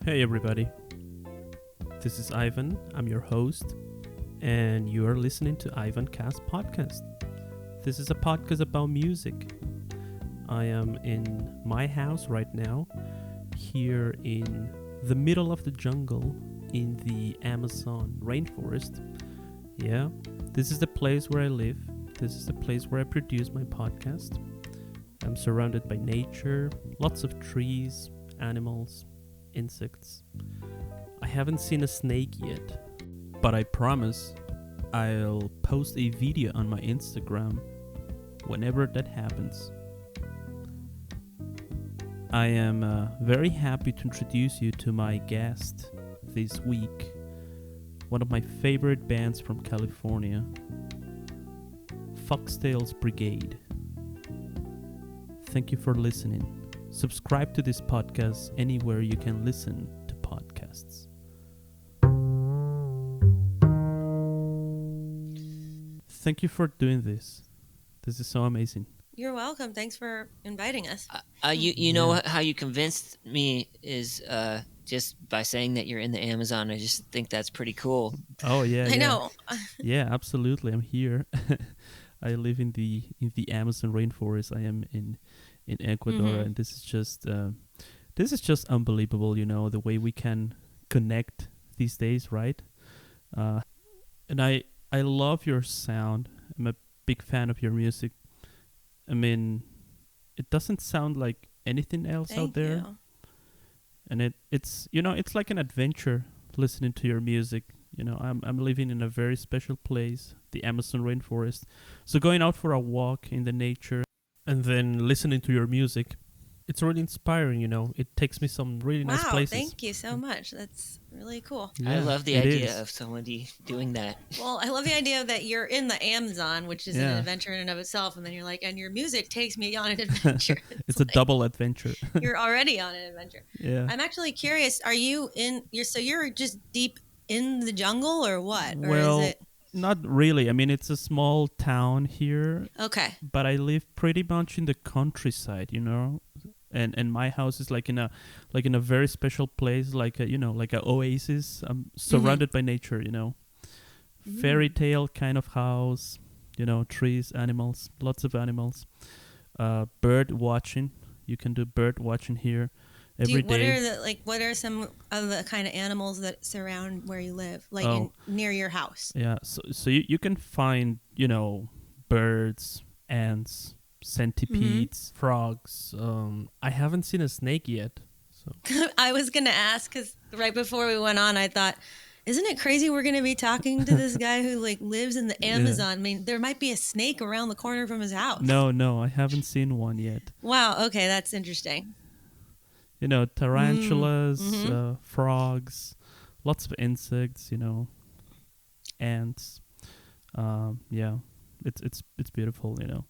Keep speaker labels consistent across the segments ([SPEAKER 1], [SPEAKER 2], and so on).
[SPEAKER 1] Hey everybody, this is Ivan, I'm your host, and you are listening to Ivancast podcast. This is a podcast about music. I am in my house right now, here in the middle of the jungle in the Amazon rainforest. Yeah, this is the place where I live. This is the place where I produce my podcast. I'm surrounded by nature, lots of trees, animals, insects. I haven't seen a snake yet, but I promise I'll post a video on my Instagram whenever that happens. I am very happy to introduce you to my guest this week, one of my favorite bands from California, Foxtails Brigade. Thank you for listening. Subscribe to this podcast anywhere you can listen to podcasts. Thank you for doing this. This is so amazing.
[SPEAKER 2] You're welcome. Thanks for inviting us.
[SPEAKER 3] You know how you convinced me is just by saying that you're in the Amazon. I just think that's pretty cool.
[SPEAKER 1] Oh yeah,
[SPEAKER 2] I know.
[SPEAKER 1] Yeah, absolutely. I'm here. I live in the Amazon rainforest. I am in Ecuador, and this is just unbelievable. You know, the way we can connect these days, right? And I love your sound. I'm a big fan of your music. I mean, it doesn't sound like anything else out there.
[SPEAKER 2] You.
[SPEAKER 1] And it's it's like an adventure listening to your music. You know, I'm living in a very special place, the Amazon rainforest. So going out for a walk in the nature and then listening to your music, it's really inspiring, you know. It takes me some really nice places.
[SPEAKER 2] Wow, thank you so much. That's really cool.
[SPEAKER 3] I love the idea of somebody doing that.
[SPEAKER 2] Well, I love the idea that you're in the Amazon, which is an adventure in and of itself, and then you're like, and your music takes me on an adventure.
[SPEAKER 1] It's a double adventure.
[SPEAKER 2] You're already on an adventure.
[SPEAKER 1] Yeah.
[SPEAKER 2] I'm actually curious, are you you're just deep in the jungle or what? Or
[SPEAKER 1] well,
[SPEAKER 2] is it...
[SPEAKER 1] not really. I mean, it's a small town here.
[SPEAKER 2] Okay.
[SPEAKER 1] But I live pretty much in the countryside, you know. And my house is like in a very special place, like a oasis. I'm surrounded by nature, you know. Fairy tale kind of house, you know, trees, animals, lots of animals. Bird watching. You can do bird watching here every day.
[SPEAKER 2] What are some of the kind of animals that surround where you live, near your house?
[SPEAKER 1] Yeah, so you can find, you know, birds, ants, centipedes, frogs. I haven't seen a snake yet. So
[SPEAKER 2] I was going to ask, because right before we went on, I thought, isn't it crazy we're going to be talking to this guy who lives in the Amazon? Yeah. I mean, there might be a snake around the corner from his house.
[SPEAKER 1] No, I haven't seen one yet.
[SPEAKER 2] Wow, okay, that's interesting.
[SPEAKER 1] You know, tarantulas, frogs, lots of insects, you know, ants. Yeah, it's beautiful, you know.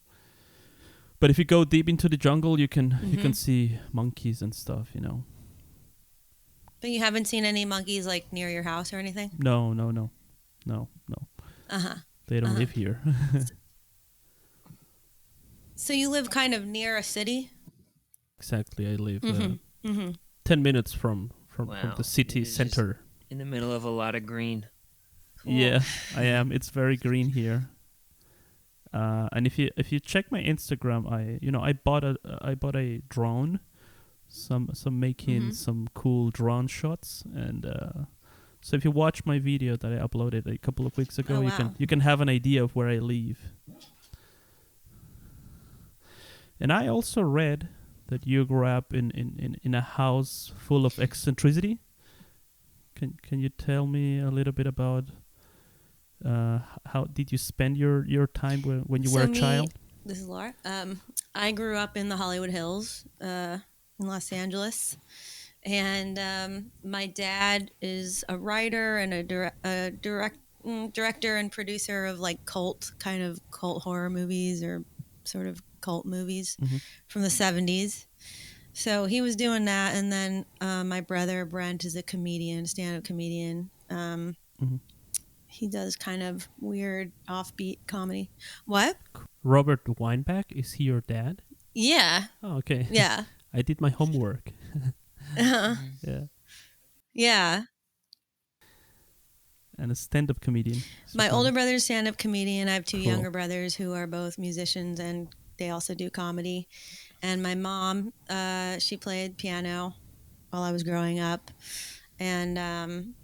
[SPEAKER 1] But if you go deep into the jungle, you can see monkeys and stuff, you know.
[SPEAKER 2] But you haven't seen any monkeys near your house or anything?
[SPEAKER 1] No. They don't live here.
[SPEAKER 2] So you live kind of near a city?
[SPEAKER 1] Exactly, I live 10 minutes from the city center.
[SPEAKER 3] In the middle of a lot of green.
[SPEAKER 2] Cool.
[SPEAKER 1] Yeah, I am. It's very green here. And if you check my Instagram, I bought a drone, some making some cool drone shots, and so if you watch my video that I uploaded a couple of weeks ago, you can have an idea of where I live. And I also read that you grew up in a house full of eccentricity. Can you tell me a little bit about how did you spend your time when you were a child?
[SPEAKER 2] This is Laura. I grew up in the Hollywood Hills in Los Angeles, and my dad is a writer and a director and producer of cult horror movies or sort of cult movies from the 70s. So he was doing that, and then my brother Brent is a comedian, stand-up comedian. He does kind of weird offbeat comedy. What?
[SPEAKER 1] Robert Weinbach, is he your dad?
[SPEAKER 2] Yeah.
[SPEAKER 1] Oh, okay.
[SPEAKER 2] Yeah.
[SPEAKER 1] I did my homework.
[SPEAKER 2] Uh-huh.
[SPEAKER 1] Yeah.
[SPEAKER 2] Yeah.
[SPEAKER 1] And a stand-up comedian.
[SPEAKER 2] My
[SPEAKER 1] Super.
[SPEAKER 2] older brother's stand-up comedian. I have two
[SPEAKER 1] Cool.
[SPEAKER 2] younger brothers who are both musicians, and they also do comedy. And my mom, she played piano while I was growing up. And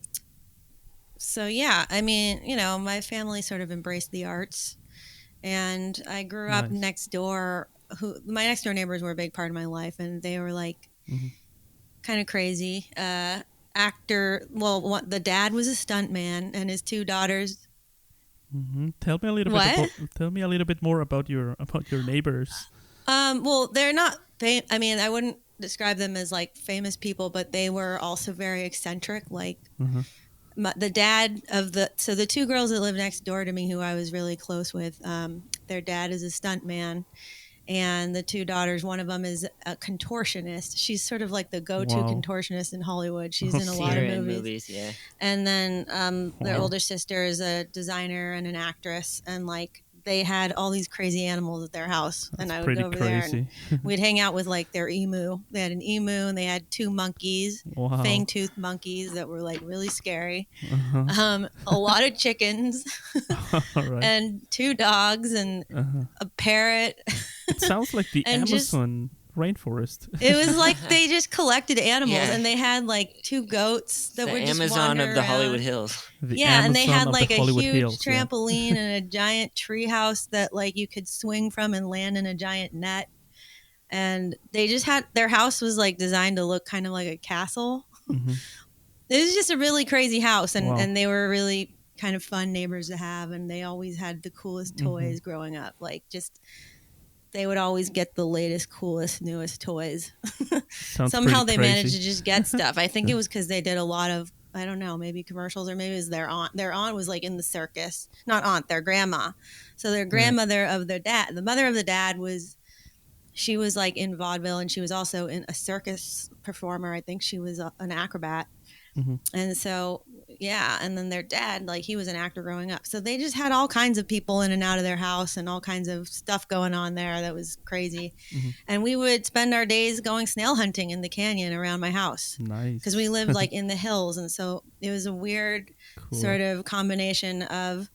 [SPEAKER 2] so, yeah, I mean, you know, my family sort of embraced the arts. And I grew up
[SPEAKER 1] Nice.
[SPEAKER 2] next door. My next door neighbors were a big part of my life, and they were like kind of crazy. Actor. Well, the dad was a stunt man, and his two daughters.
[SPEAKER 1] Tell me a little
[SPEAKER 2] What?
[SPEAKER 1] bit. Tell me a little bit more about your neighbors.
[SPEAKER 2] Well, they're not. I mean, I wouldn't describe them as like famous people, but they were also very eccentric. Like the dad of the two girls that live next door to me, who I was really close with. Their dad is a stunt man. And the two daughters, one of them is a contortionist. She's sort of like the go-to
[SPEAKER 1] Wow.
[SPEAKER 2] contortionist in Hollywood. She's in a
[SPEAKER 3] See
[SPEAKER 2] lot
[SPEAKER 3] her
[SPEAKER 2] of
[SPEAKER 3] in
[SPEAKER 2] movies.
[SPEAKER 3] yeah.
[SPEAKER 2] And then their
[SPEAKER 1] Wow.
[SPEAKER 2] older sister is a designer and an actress. And like they had all these crazy animals at their house. And
[SPEAKER 1] That's
[SPEAKER 2] I would
[SPEAKER 1] pretty
[SPEAKER 2] go over there
[SPEAKER 1] crazy.
[SPEAKER 2] and we'd hang out with like their emu. They had an emu and they had two monkeys,
[SPEAKER 1] Wow.
[SPEAKER 2] fang-toothed monkeys that were like really scary.
[SPEAKER 1] Uh-huh.
[SPEAKER 2] A lot of chickens
[SPEAKER 1] All right.
[SPEAKER 2] and two dogs and a parrot.
[SPEAKER 1] It sounds like the
[SPEAKER 2] and just-
[SPEAKER 1] Amazon rainforest.
[SPEAKER 2] It was like they just collected animals,
[SPEAKER 3] Yeah.
[SPEAKER 2] and they had like two goats that
[SPEAKER 3] The
[SPEAKER 2] would just
[SPEAKER 3] Amazon
[SPEAKER 2] wander
[SPEAKER 3] of the
[SPEAKER 2] around.
[SPEAKER 3] Hollywood Hills.
[SPEAKER 1] The
[SPEAKER 2] Yeah, and they
[SPEAKER 1] Amazon
[SPEAKER 2] had
[SPEAKER 1] of
[SPEAKER 2] like
[SPEAKER 1] the
[SPEAKER 2] a
[SPEAKER 1] Hollywood
[SPEAKER 2] huge
[SPEAKER 1] Hills, yeah.
[SPEAKER 2] trampoline and a giant tree house that like you could swing from and land in a giant net. And they just had their house was like designed to look kind of like a castle.
[SPEAKER 1] Mhm.
[SPEAKER 2] It was just a really crazy house, and,
[SPEAKER 1] Wow.
[SPEAKER 2] and they were really kind of fun neighbors to have, and they always had the coolest toys growing up. Like just they would always get the latest, coolest, newest toys.
[SPEAKER 1] Sounds
[SPEAKER 2] Somehow
[SPEAKER 1] pretty
[SPEAKER 2] they
[SPEAKER 1] crazy.
[SPEAKER 2] managed to just get stuff. I think it was because they did a lot of, I don't know, maybe commercials, or maybe it was their aunt. Their aunt was like in the circus. Not aunt, their grandma. So their grandmother of their dad, the mother of the dad she was like in vaudeville, and she was also in a circus performer. I think she was an acrobat. And so, yeah. And then their dad, like he was an actor growing up. So they just had all kinds of people in and out of their house and all kinds of stuff going on there that was crazy. And we would spend our days going snail hunting in the canyon around my house.
[SPEAKER 1] Nice.
[SPEAKER 2] Because we lived like in the hills. And so it was a weird sort of combination of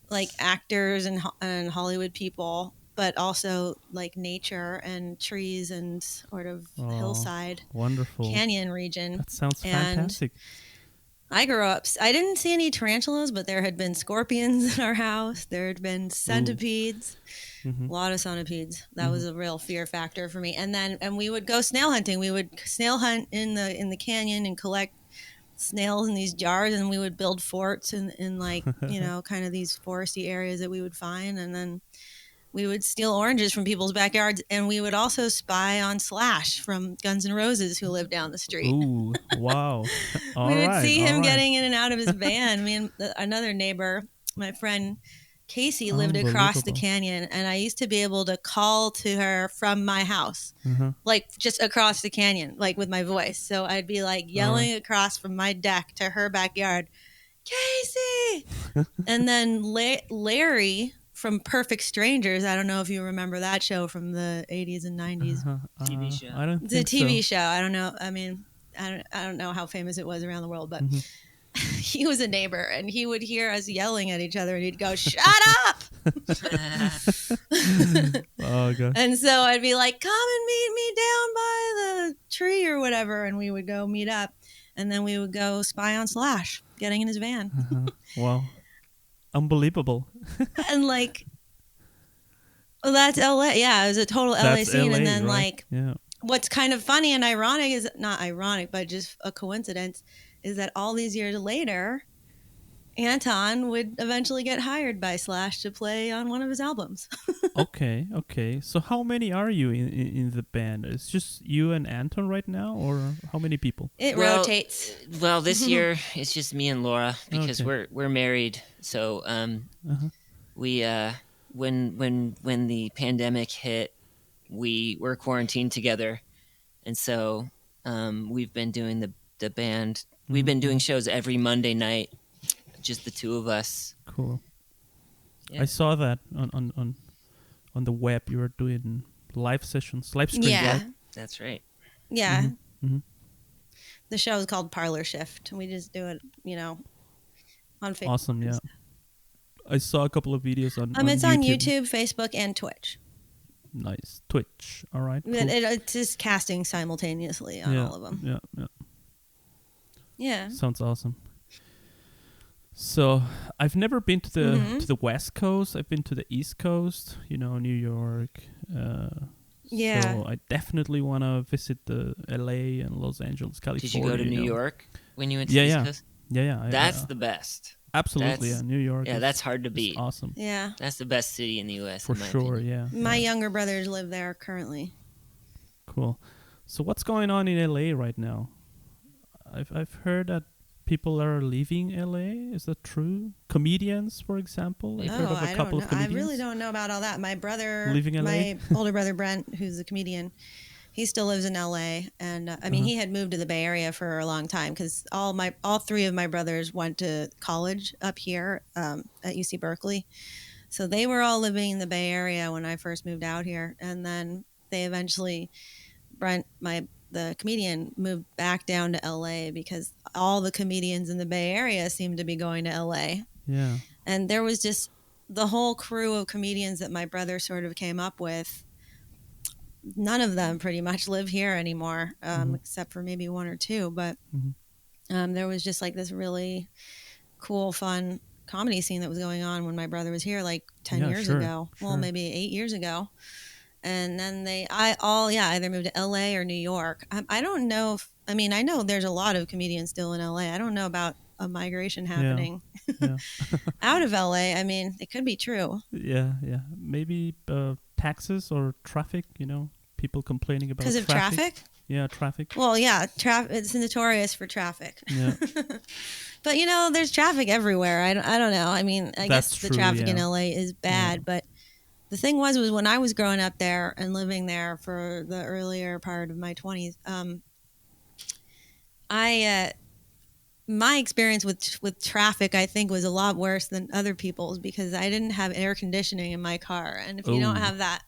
[SPEAKER 2] like actors and Hollywood people, but also like nature and trees and sort of hillside
[SPEAKER 1] wonderful
[SPEAKER 2] canyon region.
[SPEAKER 1] That sounds
[SPEAKER 2] And
[SPEAKER 1] fantastic.
[SPEAKER 2] I grew up, I didn't see any tarantulas, but there had been scorpions in our house. There had been centipedes, a lot of centipedes. That was a real fear factor for me. And we would go snail hunting. We would snail hunt in the canyon and collect snails in these jars, and we would build forts in like, you know, kind of these foresty areas that we would find. And then we would steal oranges from people's backyards, and we would also spy on Slash from Guns N' Roses, who lived down the street.
[SPEAKER 1] Ooh, wow.
[SPEAKER 2] We would see him getting in and out of his van. Me and another neighbor, my friend Casey, lived across the canyon, and I used to be able to call to her from my house, like just across the canyon, like with my voice. So I'd be like yelling across from my deck to her backyard, Casey! And then Larry from Perfect Strangers, I don't know if you remember that show from the 80s and 90s.
[SPEAKER 3] TV show.
[SPEAKER 1] I don't
[SPEAKER 2] It's a
[SPEAKER 1] think
[SPEAKER 2] TV
[SPEAKER 1] so.
[SPEAKER 2] show. I don't know. I mean, I don't know how famous it was around the world, but he was a neighbor, and he would hear us yelling at each other, and he'd go, "Shut up!"
[SPEAKER 1] Oh, God.
[SPEAKER 2] And so I'd be like, "Come and meet me down by the tree or whatever," and we would go meet up, and then we would go spy on Slash, getting in his van,
[SPEAKER 1] Wow. Unbelievable.
[SPEAKER 2] and like, well, that's LA. Yeah, it was a total LA
[SPEAKER 1] That's
[SPEAKER 2] scene,
[SPEAKER 1] LA,
[SPEAKER 2] and then
[SPEAKER 1] right?
[SPEAKER 2] like.
[SPEAKER 1] Yeah.
[SPEAKER 2] What's kind of funny and ironic is not ironic, but just a coincidence is that all these years later, Anton would eventually get hired by Slash to play on one of his albums.
[SPEAKER 1] Okay. So how many are you in the band? It's just you and Anton right now, or how many people?
[SPEAKER 2] It
[SPEAKER 3] Well,
[SPEAKER 2] rotates.
[SPEAKER 3] Well, this year it's just me and Laura because
[SPEAKER 1] Okay.
[SPEAKER 3] we're married. So we when the pandemic hit, we were quarantined together, and so we've been doing the band. We've been doing shows every Monday night, just the two of us.
[SPEAKER 1] Cool.
[SPEAKER 3] Yeah.
[SPEAKER 1] I saw that on the web. You were doing live sessions, live streams.
[SPEAKER 2] Yeah.
[SPEAKER 1] Right?
[SPEAKER 3] That's right.
[SPEAKER 2] Yeah. the show is called Parlor Shift. We just do it, on Facebook.
[SPEAKER 1] Awesome, yeah. I saw a couple of videos on
[SPEAKER 2] It's
[SPEAKER 1] YouTube.
[SPEAKER 2] on YouTube, Facebook, and Twitch.
[SPEAKER 1] Nice. Twitch. All right. Cool.
[SPEAKER 2] It's just casting simultaneously on all of them. Yeah.
[SPEAKER 1] Sounds awesome. So I've never been to the West Coast. I've been to the East Coast. New York. So I definitely want to visit the LA and Los Angeles, California.
[SPEAKER 3] Did you go to New York when you went to the East Coast?
[SPEAKER 1] Yeah.
[SPEAKER 3] That's the best.
[SPEAKER 1] Absolutely, New York.
[SPEAKER 3] Yeah, that's hard to beat.
[SPEAKER 1] Awesome.
[SPEAKER 2] Yeah.
[SPEAKER 3] That's the best city in the U.S.
[SPEAKER 1] For sure,
[SPEAKER 3] opinion.
[SPEAKER 2] My younger brothers live there currently.
[SPEAKER 1] Cool. So what's going on in LA right now? I've heard that people are leaving LA. Is that true? Comedians, for example. I've heard of a couple of comedians.
[SPEAKER 2] I really don't know about all that. My brother,
[SPEAKER 1] leaving LA?
[SPEAKER 2] My older brother Brent, who's a comedian, he still lives in LA, and he had moved to the Bay Area for a long time because all three of my brothers went to college up here at UC Berkeley, so they were all living in the Bay Area when I first moved out here, and then they eventually, Brent, the comedian, moved back down to LA because all the comedians in the Bay Area seemed to be going to LA.
[SPEAKER 1] Yeah,
[SPEAKER 2] and there was just the whole crew of comedians that my brother sort of came up with. None of them pretty much live here anymore, except for maybe one or two. But there was just like this really cool, fun comedy scene that was going on when my brother was here, like 10 years ago. Well, maybe 8 years ago. And then they either moved to LA or New York. I don't know I know there's a lot of comedians still in LA. I don't know about a migration happening out of LA. It could be true.
[SPEAKER 1] Yeah. Maybe taxes or traffic, people complaining about
[SPEAKER 2] because of traffic.
[SPEAKER 1] Yeah, traffic.
[SPEAKER 2] Well, yeah, it's notorious for traffic.
[SPEAKER 1] Yeah.
[SPEAKER 2] But there's traffic everywhere. I don't know. I guess the traffic in LA is bad, but the thing was when I was growing up there and living there for the earlier part of my 20s, my experience with traffic, I think, was a lot worse than other people's because I didn't have air conditioning in my car, and if you don't have that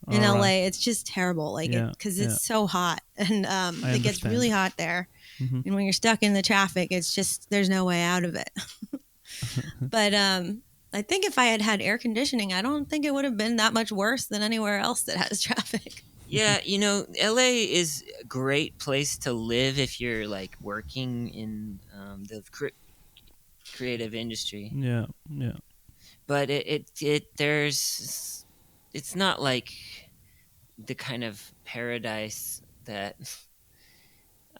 [SPEAKER 2] in LA, it's just terrible. Because it's so hot, and it gets really hot there. And when you're stuck in the traffic, it's just there's no way out of it. But I think if I had had air conditioning, I don't think it would have been that much worse than anywhere else that has traffic.
[SPEAKER 3] Yeah, LA is a great place to live if you're like working in the creative industry.
[SPEAKER 1] Yeah.
[SPEAKER 3] But it's not like the kind of paradise that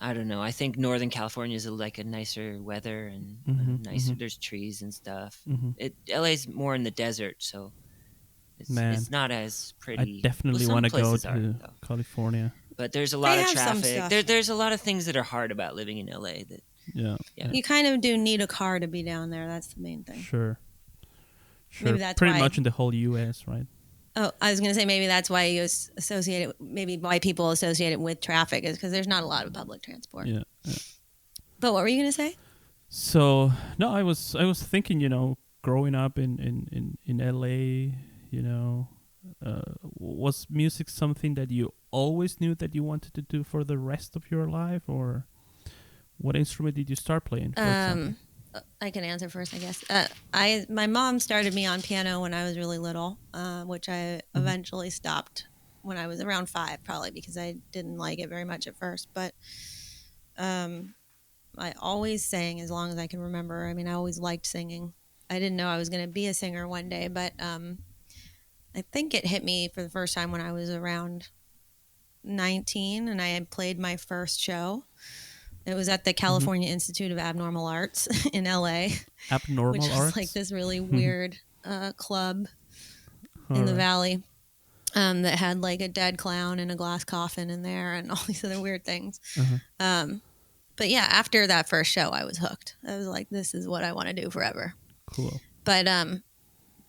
[SPEAKER 3] I don't know. I think Northern California is like a nicer weather and nicer. There's trees and stuff. LA's more in the desert, so it's not as pretty.
[SPEAKER 1] I definitely want to go to California.
[SPEAKER 3] But there's a lot of traffic. There's a lot of things that are hard about living in LA.
[SPEAKER 2] You kind of do need a car to be down there. That's the main thing.
[SPEAKER 1] Sure.
[SPEAKER 2] Maybe that's
[SPEAKER 1] pretty much in the whole U.S., right?
[SPEAKER 2] Oh, I was going to say maybe that's why you associate it. Maybe why people associate it with traffic is because there's not a lot of public transport.
[SPEAKER 1] Yeah.
[SPEAKER 2] But what were you going to say?
[SPEAKER 1] So no, I was thinking, growing up in LA, was music something that you always knew that you wanted to do for the rest of your life, or what instrument did you start playing? For example?
[SPEAKER 2] I can answer first, I guess. My mom started me on piano when I was really little, which I eventually stopped when I was around 5, probably because I didn't like it very much at first. But I always sang as long as I can remember. I always liked singing. I didn't know I was going to be a singer one day, but I think it hit me for the first time when I was around 19 and I had played my first show. It was at the California Institute of Abnormal Arts in LA.
[SPEAKER 1] Abnormal
[SPEAKER 2] which was
[SPEAKER 1] Arts?
[SPEAKER 2] like this really weird club in the Valley that had like a dead clown and a glass coffin in there and all these other weird things. But yeah, after that first show, I was hooked. I was like, this is what I want to do forever.
[SPEAKER 1] Cool.
[SPEAKER 2] But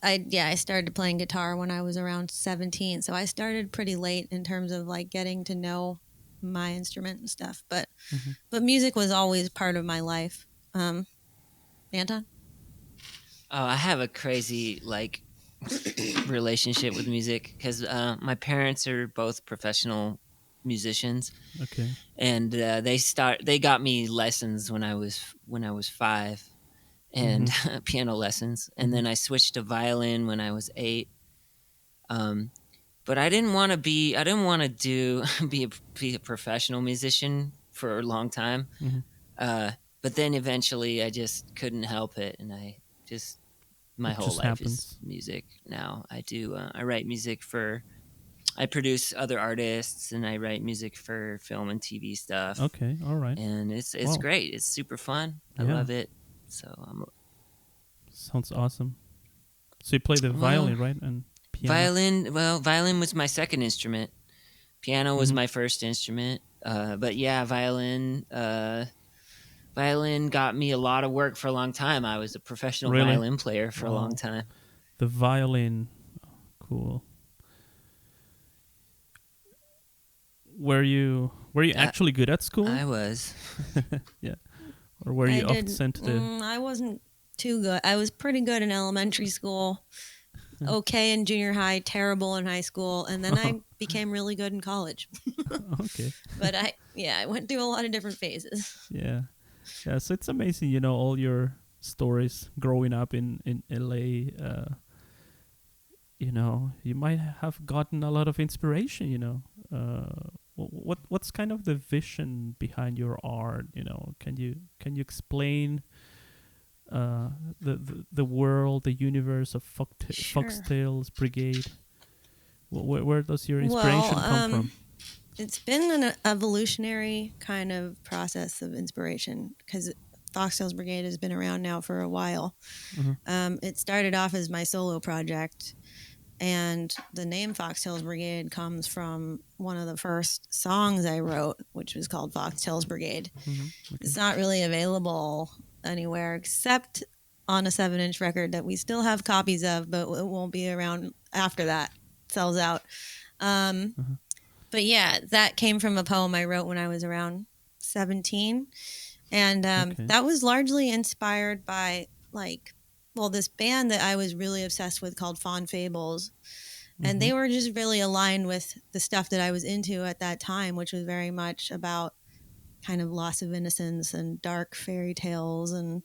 [SPEAKER 2] I started playing guitar when I was around 17. So I started pretty late in terms of like getting to know my instrument and stuff, but music was always part of my life. Anton?
[SPEAKER 3] Oh, I have a crazy relationship with music because my parents are both professional musicians.
[SPEAKER 1] Okay.
[SPEAKER 3] And they got me lessons when I was 5, and piano lessons, and then I switched to violin when I was 8. But I didn't want to do be a professional musician for a long time. But then eventually I just couldn't help it, and my whole life
[SPEAKER 1] happens.
[SPEAKER 3] is music now. I write music I produce other artists, and I write music for film and TV stuff.
[SPEAKER 1] Okay, all right.
[SPEAKER 3] And it's great. It's super fun. I love it. So
[SPEAKER 1] sounds awesome. So you play the violin, right? And piano.
[SPEAKER 3] Violin was my second instrument. Piano was my first instrument. But yeah, violin got me a lot of work for a long time. I was a professional violin player for a long time.
[SPEAKER 1] The violin, cool. Were you actually good at school?
[SPEAKER 3] I was.
[SPEAKER 1] Yeah. Or were you often sent to the...
[SPEAKER 2] I wasn't too good. I was pretty good in elementary school, okay in junior high, terrible in high school, and then I became really good in college.
[SPEAKER 1] Okay.
[SPEAKER 2] But I went through a lot of different phases.
[SPEAKER 1] Yeah. Yeah, so it's amazing, all your stories growing up in LA. You might have gotten a lot of inspiration, what's kind of the vision behind your art? Can you explain the world, the universe of Foxtails Brigade? Where does your inspiration come from?
[SPEAKER 2] It's been an evolutionary kind of process of inspiration, because Foxtails Brigade has been around now for a while. It started off as my solo project, and the name Foxtails Brigade comes from one of the first songs I wrote, which was called Foxtails Brigade. Okay. It's not really available anywhere except on a 7-inch record that we still have copies of, but it won't be around after that sells out. But yeah, that came from a poem I wrote when I was around 17. And that was largely inspired by this band that I was really obsessed with called Fawn Fables. And they were just really aligned with the stuff that I was into at that time, which was very much about kind of loss of innocence and dark fairy tales and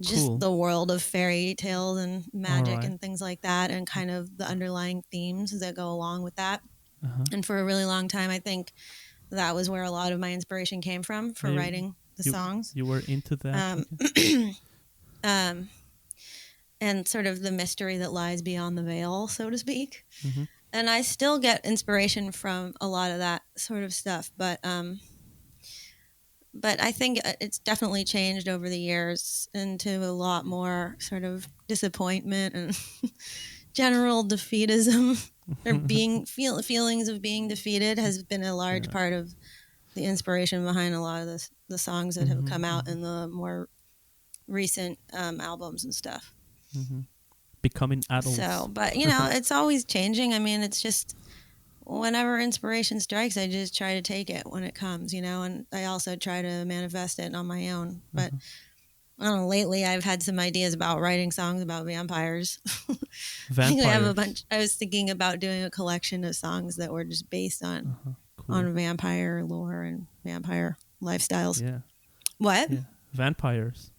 [SPEAKER 2] just the world of fairy tales and magic and things like that, and kind of the underlying themes that go along with that. And for a really long time, I think that was where a lot of my inspiration came from for writing the songs.
[SPEAKER 1] You were into that?
[SPEAKER 2] And sort of the mystery that lies beyond the veil, so to speak. And I still get inspiration from a lot of that sort of stuff, but I think it's definitely changed over the years into a lot more sort of disappointment and general defeatism, or feelings of being defeated has been a large part of the inspiration behind a lot of the songs that have come out in the more recent albums and stuff.
[SPEAKER 1] Becoming adults.
[SPEAKER 2] So, but it's always changing. I mean, it's just whenever inspiration strikes, I just try to take it when it comes, and I also try to manifest it on my own. But I don't know, lately I've had some ideas about writing songs about vampires. I have a bunch. I was thinking about doing a collection of songs that were just based on vampire lore and vampire lifestyles.
[SPEAKER 1] Yeah.
[SPEAKER 2] What?
[SPEAKER 1] Yeah. Vampires.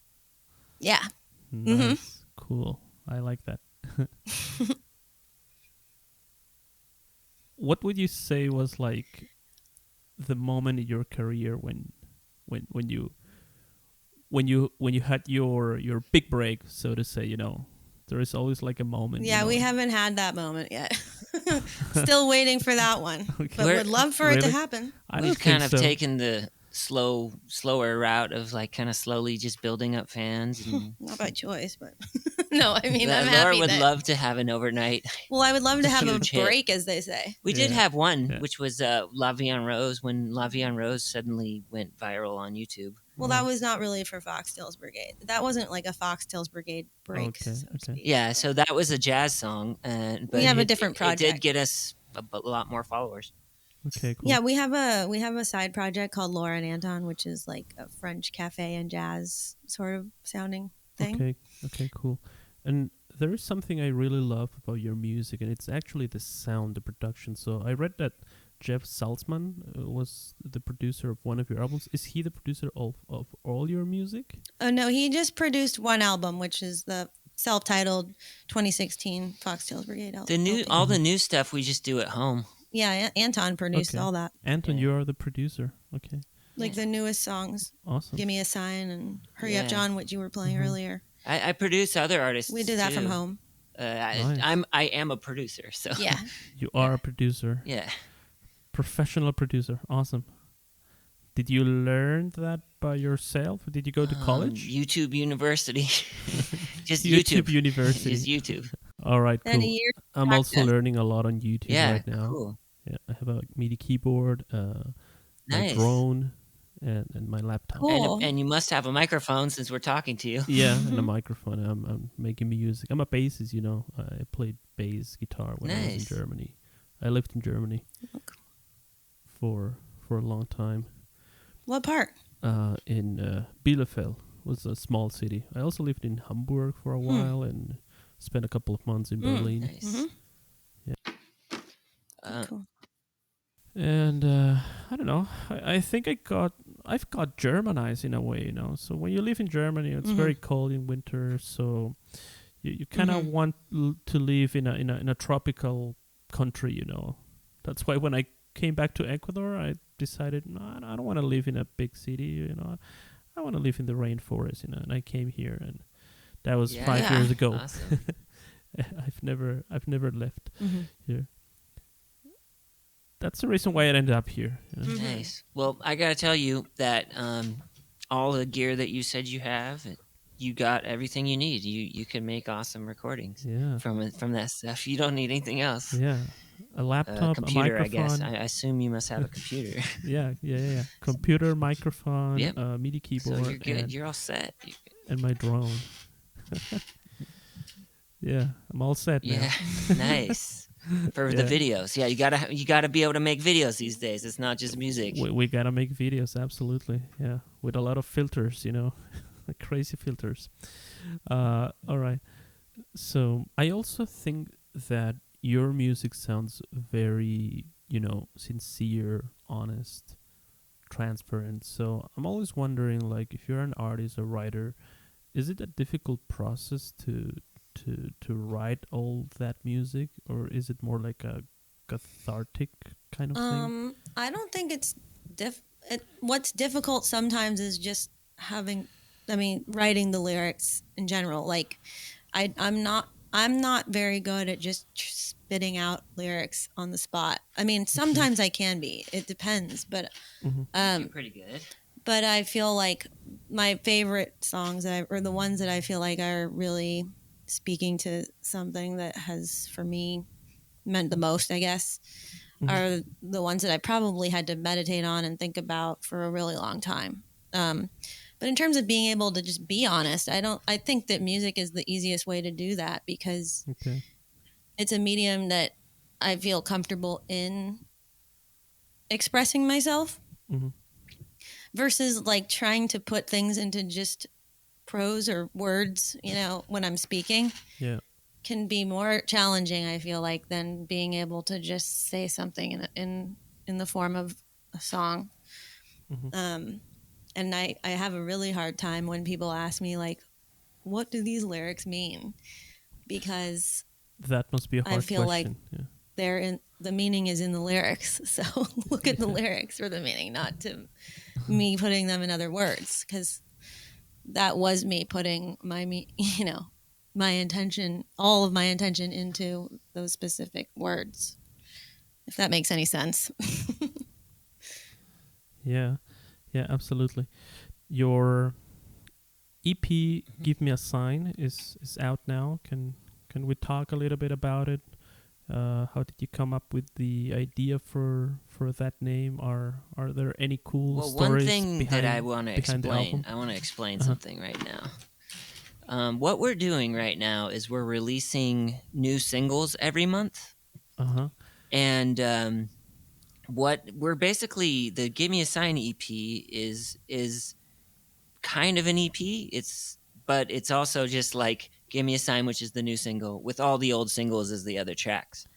[SPEAKER 2] Yeah.
[SPEAKER 1] Nice. Cool. I like that. What would you say was the moment in your career when you had your big break, so to say? There is always a moment.
[SPEAKER 2] Yeah, we haven't had that moment yet. Still waiting for that one, but would love for it to happen.
[SPEAKER 3] We've kind of taken the slower route of kind of slowly just building up fans. And
[SPEAKER 2] not by choice, but no, I mean, I'm
[SPEAKER 3] Laura
[SPEAKER 2] happy
[SPEAKER 3] would love to have an overnight.
[SPEAKER 2] Well, I would love to have a break, as they say.
[SPEAKER 3] We did have one, which was La Vie en Rose, when La Vie en Rose suddenly went viral on YouTube.
[SPEAKER 2] Well, that was not really for Foxtails Brigade. That wasn't like a Foxtails Brigade break.
[SPEAKER 1] Okay.
[SPEAKER 3] Yeah, so that was a jazz song, but
[SPEAKER 2] we have a different project.
[SPEAKER 3] It did get us a lot more followers.
[SPEAKER 1] Okay, cool.
[SPEAKER 2] Yeah, we have a side project called Laura and Anton, which is like a French cafe and jazz sort of sounding thing.
[SPEAKER 1] Okay, cool. And there is something I really love about your music, and it's actually the sound, the production. So I read that Jeff Salzman was the producer of one of your albums. Is he the producer of all your music?
[SPEAKER 2] Oh no, he just produced one album, which is the self-titled 2016 Foxtails Brigade album.
[SPEAKER 3] All the new stuff we just do at home.
[SPEAKER 2] Yeah, Anton produced all that.
[SPEAKER 1] Anton, you are the producer. Okay.
[SPEAKER 2] Like the newest songs.
[SPEAKER 1] Awesome.
[SPEAKER 2] Give Me a Sign and Hurry Up John, which you were playing earlier.
[SPEAKER 3] I produce other artists.
[SPEAKER 2] We do that
[SPEAKER 3] too.
[SPEAKER 2] from home.
[SPEAKER 1] Nice.
[SPEAKER 3] I am a producer, so
[SPEAKER 2] Yeah.
[SPEAKER 1] You are a producer.
[SPEAKER 3] Yeah.
[SPEAKER 1] Professional producer. Awesome. Did you learn that by yourself? Did you go to college?
[SPEAKER 3] YouTube University. Just
[SPEAKER 1] YouTube
[SPEAKER 3] YouTube.
[SPEAKER 1] University.
[SPEAKER 3] Just YouTube.
[SPEAKER 1] All right,
[SPEAKER 2] And a
[SPEAKER 1] cool.
[SPEAKER 2] year
[SPEAKER 1] I'm also learning a lot on YouTube right now.
[SPEAKER 3] Cool.
[SPEAKER 1] Yeah, I have a MIDI keyboard, my
[SPEAKER 3] Nice.
[SPEAKER 1] drone, and my laptop.
[SPEAKER 2] Cool.
[SPEAKER 3] And you must have a microphone since we're talking to you.
[SPEAKER 1] Yeah, and a microphone. I'm making music. I'm a bassist, you know. I played bass guitar when I was in Germany. I lived in Germany for a long time.
[SPEAKER 2] What part?
[SPEAKER 1] In Bielefeld, was a small city. I also lived in Hamburg for a while and spent a couple of months in Berlin.
[SPEAKER 3] Nice.
[SPEAKER 2] Cool.
[SPEAKER 1] And I don't know. I think I've got Germanized in a way, you know. So when you live in Germany, it's very cold in winter. So you kind of want to live in a tropical country, you know. That's why when I came back to Ecuador, I decided no, I don't want to live in a big city, you know. I want to live in the rainforest, you know. And I came here, and that was 5 years ago.
[SPEAKER 3] Awesome.
[SPEAKER 1] I've never left here. That's the reason why I ended up here. You know?
[SPEAKER 3] Nice. Well, I gotta tell you that all the gear that you said you have, you got everything you need. You can make awesome recordings from that stuff. You don't need anything else.
[SPEAKER 1] Yeah, a laptop,
[SPEAKER 3] computer,
[SPEAKER 1] a microphone.
[SPEAKER 3] I guess. I assume you must have a computer.
[SPEAKER 1] Yeah. Computer, microphone,
[SPEAKER 3] Yep.
[SPEAKER 1] MIDI keyboard.
[SPEAKER 3] So you're good. You're all set.
[SPEAKER 1] And my drone. Yeah, I'm all set now.
[SPEAKER 3] Yeah, nice. For the videos, you gotta be able to make videos these days. It's not just music.
[SPEAKER 1] We gotta make videos, absolutely. Yeah, with a lot of filters, you know, crazy filters. All right. So I also think that your music sounds very, you know, sincere, honest, transparent. So I'm always wondering, like, if you're an artist or writer, is it a difficult process to write all that music, or is it more like a cathartic kind of thing?
[SPEAKER 2] I don't think it's what's difficult sometimes is just writing the lyrics in general. Like I'm not very good at just spitting out lyrics on the spot. I mean, sometimes I can be. It depends, but
[SPEAKER 3] You're pretty good.
[SPEAKER 2] But I feel like my favorite songs or the ones that I feel like are really speaking to something that has, for me, meant the most, I guess, are the ones that I probably had to meditate on and think about for a really long time. But in terms of being able to just be honest, I think that music is the easiest way to do that because it's a medium that I feel comfortable in expressing myself versus like trying to put things into just prose or words, you know, when I'm speaking.
[SPEAKER 1] Yeah.
[SPEAKER 2] Can be more challenging, I feel like, than being able to just say something in the form of a song. And I have a really hard time when people ask me, like, what do these lyrics mean? Because
[SPEAKER 1] that must be a hard
[SPEAKER 2] I feel
[SPEAKER 1] question.
[SPEAKER 2] like the meaning is in the lyrics. So look at the lyrics for the meaning, not to me putting them in other words, because that was me putting my intention, all of my intention into those specific words, if that makes any sense.
[SPEAKER 1] Yeah, absolutely. Your EP, Give Me a Sign, is out now. Can we talk a little bit about it? How did you come up with the idea for that name? Are there any cool stories?
[SPEAKER 3] One thing that I want to
[SPEAKER 1] explain,
[SPEAKER 3] something right now. What we're doing right now is we're releasing new singles every month. And what we're basically, the Give Me a Sign EP is kind of an EP. But it's also just like Give Me a Sign, which is the new single, with all the old singles as the other tracks.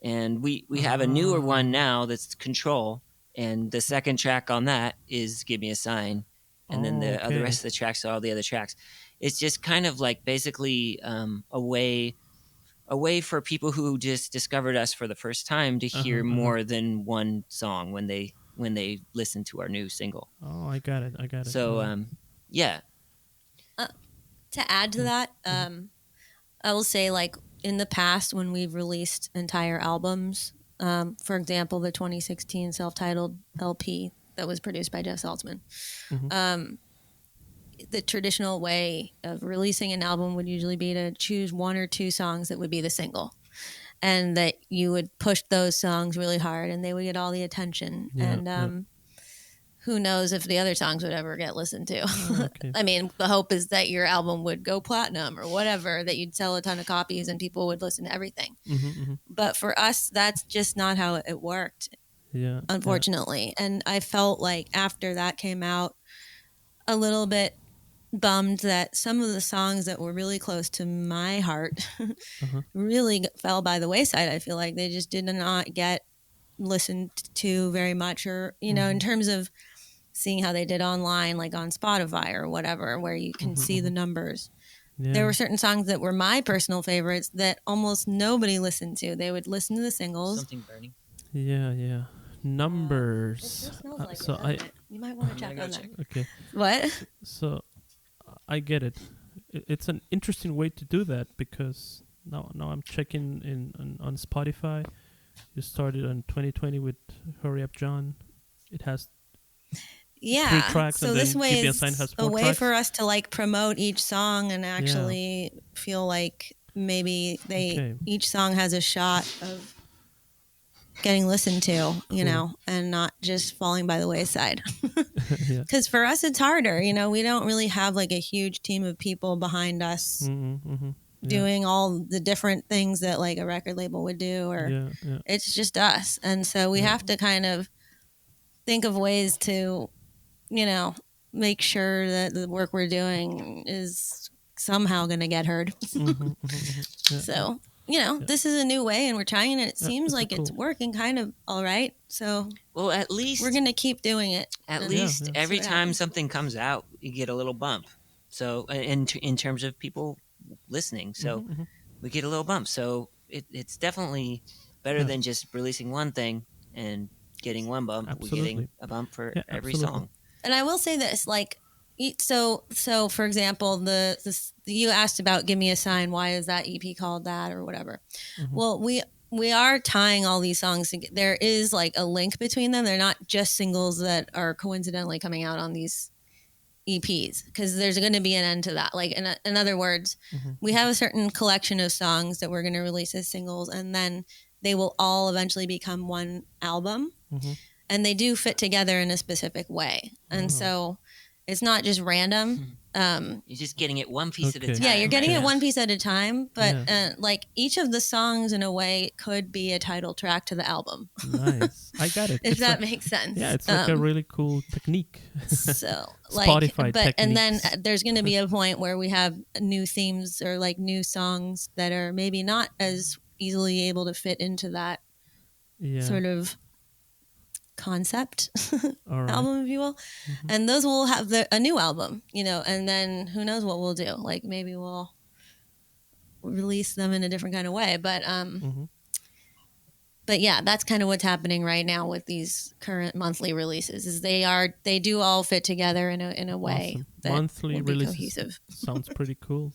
[SPEAKER 3] and we have a newer one now that's Control, and the second track on that is Give Me a Sign, and then the
[SPEAKER 1] okay.
[SPEAKER 3] rest of the tracks are all the other tracks. It's just kind of like basically a way for people who just discovered us for the first time to hear more than one song when they listen to our new single.
[SPEAKER 1] Oh, I got it.
[SPEAKER 3] So yeah.
[SPEAKER 2] To add to that, I will say, like, in the past when we've released entire albums, for example, the 2016 self-titled LP that was produced by Jeff Saltzman, the traditional way of releasing an album would usually be to choose one or two songs that would be the single, and that you would push those songs really hard and they would get all the attention. Who knows if the other songs would ever get listened to. Okay. I mean, the hope is that your album would go platinum or whatever, that you'd sell a ton of copies and people would listen to everything. But for us, that's just not how it worked, unfortunately. And I felt like after that came out, a little bit bummed that some of the songs that were really close to my heart really fell by the wayside. I feel like they just did not get listened to very much, or, you know, in terms of seeing how they did online, like on Spotify or whatever, where you can see the numbers. There were certain songs that were my personal favorites that almost nobody listened to. They would listen to the singles.
[SPEAKER 3] Something burning.
[SPEAKER 1] Yeah. Numbers.
[SPEAKER 2] Like
[SPEAKER 1] so
[SPEAKER 2] you might want to check on that.
[SPEAKER 1] Okay.
[SPEAKER 2] What?
[SPEAKER 1] So I get it. It's an interesting way to do that, because now I'm checking on Spotify. You started on 2020 with Hurry Up John. It has 3 tracks,
[SPEAKER 2] so
[SPEAKER 1] and
[SPEAKER 2] this
[SPEAKER 1] then
[SPEAKER 2] way
[SPEAKER 1] Give Me a
[SPEAKER 2] is
[SPEAKER 1] Sign has 4
[SPEAKER 2] a way
[SPEAKER 1] tracks.
[SPEAKER 2] for us to like promote each song and actually feel like maybe each song has a shot of getting listened to, you know, and not just falling by the wayside. Because for us, it's harder. You know, we don't really have like a huge team of people behind us doing all the different things that like a record label would do, or it's just us. And so we have to kind of think of ways to, you know, make sure that the work we're doing is somehow going to get heard. So, you know, this is a new way and we're trying, and it seems like it's working kind of all right. So,
[SPEAKER 3] well, at least
[SPEAKER 2] we're going to keep doing it.
[SPEAKER 3] At least every time something comes out, you get a little bump. So, in terms of people listening, so we get a little bump. So it's definitely better than just releasing one thing and getting one bump.
[SPEAKER 1] Absolutely.
[SPEAKER 3] We're getting a bump for every song.
[SPEAKER 2] And I will say this, like, so for example, you asked about Give Me a Sign. Why is that EP called that or whatever? Well, we are tying all these songs together. There is like a link between them. They're not just singles that are coincidentally coming out on these EPs, because there's going to be an end to that. Like, in other words, we have a certain collection of songs that we're going to release as singles, and then they will all eventually become one album. And they do fit together in a specific way. And so it's not just random.
[SPEAKER 3] You're just getting it one piece at a time.
[SPEAKER 2] Yeah, you're getting it one piece at a time. But like each of the songs, in a way, could be a title track to the album.
[SPEAKER 1] Nice. I got it.
[SPEAKER 2] If that makes sense.
[SPEAKER 1] Yeah, it's like a really cool technique.
[SPEAKER 2] So, like,
[SPEAKER 1] Spotify techniques.
[SPEAKER 2] And then there's going to be a point where we have new themes or like new songs that are maybe not as easily able to fit into that sort of concept album, if you will. And those will have a new album, you know, and then who knows what we'll do. Like, maybe we'll release them in a different kind of way. But but yeah, that's kind of what's happening right now with these current monthly releases, is they do all fit together in a way that
[SPEAKER 1] monthly
[SPEAKER 2] will be
[SPEAKER 1] releases
[SPEAKER 2] cohesive.
[SPEAKER 1] Sounds pretty cool.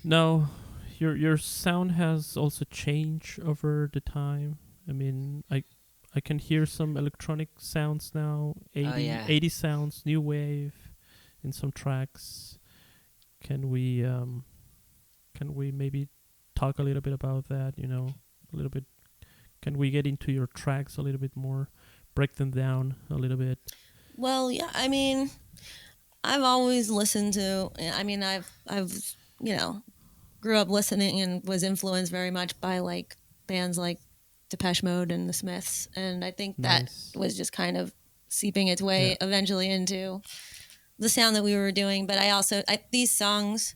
[SPEAKER 1] Now, your sound has also changed over the time. I mean, I can hear some electronic sounds now, 80 sounds, new wave in some tracks. Can we maybe talk a little bit about that, you know, a little bit? Can we get into your tracks a little bit more, break them down a little bit?
[SPEAKER 2] Well, yeah, I mean, I've always listened to, I mean, I've you know, grew up listening and was influenced very much by like bands like Depeche Mode and the Smiths, and I think that was just kind of seeping its way eventually into the sound that we were doing. But these songs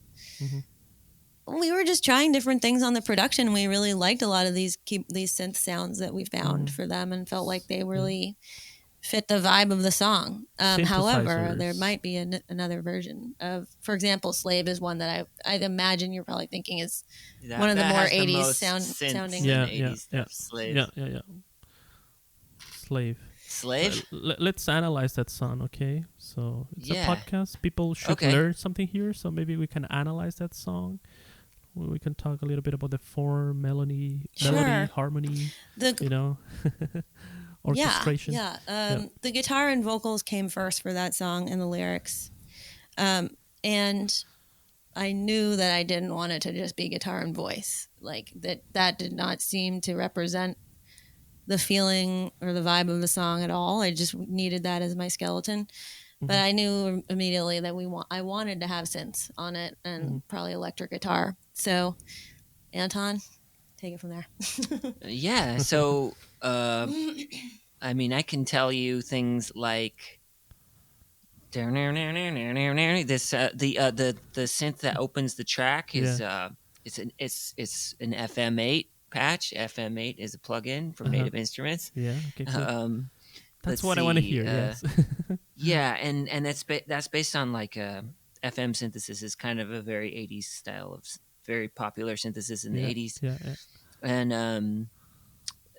[SPEAKER 2] we were just trying different things on the production. We really liked a lot of these synth sounds that we found for them, and felt like they really fit the vibe of the song. However, there might be another version of, for example, "Slave" is one that I'd imagine you're probably thinking is one of the more 80s sounding.
[SPEAKER 1] Yeah.
[SPEAKER 3] Slave.
[SPEAKER 1] Yeah. Slave.
[SPEAKER 3] Slave?
[SPEAKER 1] Let's analyze that song, okay? So it's a podcast. People should learn something here, so maybe we can analyze that song. We can talk a little bit about the form, melody, harmony, orchestration.
[SPEAKER 2] The guitar and vocals came first for that song and the lyrics. And I knew that I didn't want it to just be guitar and voice. Like that did not seem to represent the feeling or the vibe of the song at all. I just needed that as my skeleton. But I knew immediately that I wanted to have synths on it and probably electric guitar. So, Anton, take it from there.
[SPEAKER 3] So, I mean, I can tell you things like this. The synth that opens the track is it's an FM8 patch. FM8 is a plugin from Native Instruments.
[SPEAKER 1] Yeah. Okay. Cool. That's what I want to hear. Yes.
[SPEAKER 3] And that's based on like FM synthesis is kind of a very 80s style of very popular synthesis in the 80s.
[SPEAKER 1] Yeah.
[SPEAKER 3] And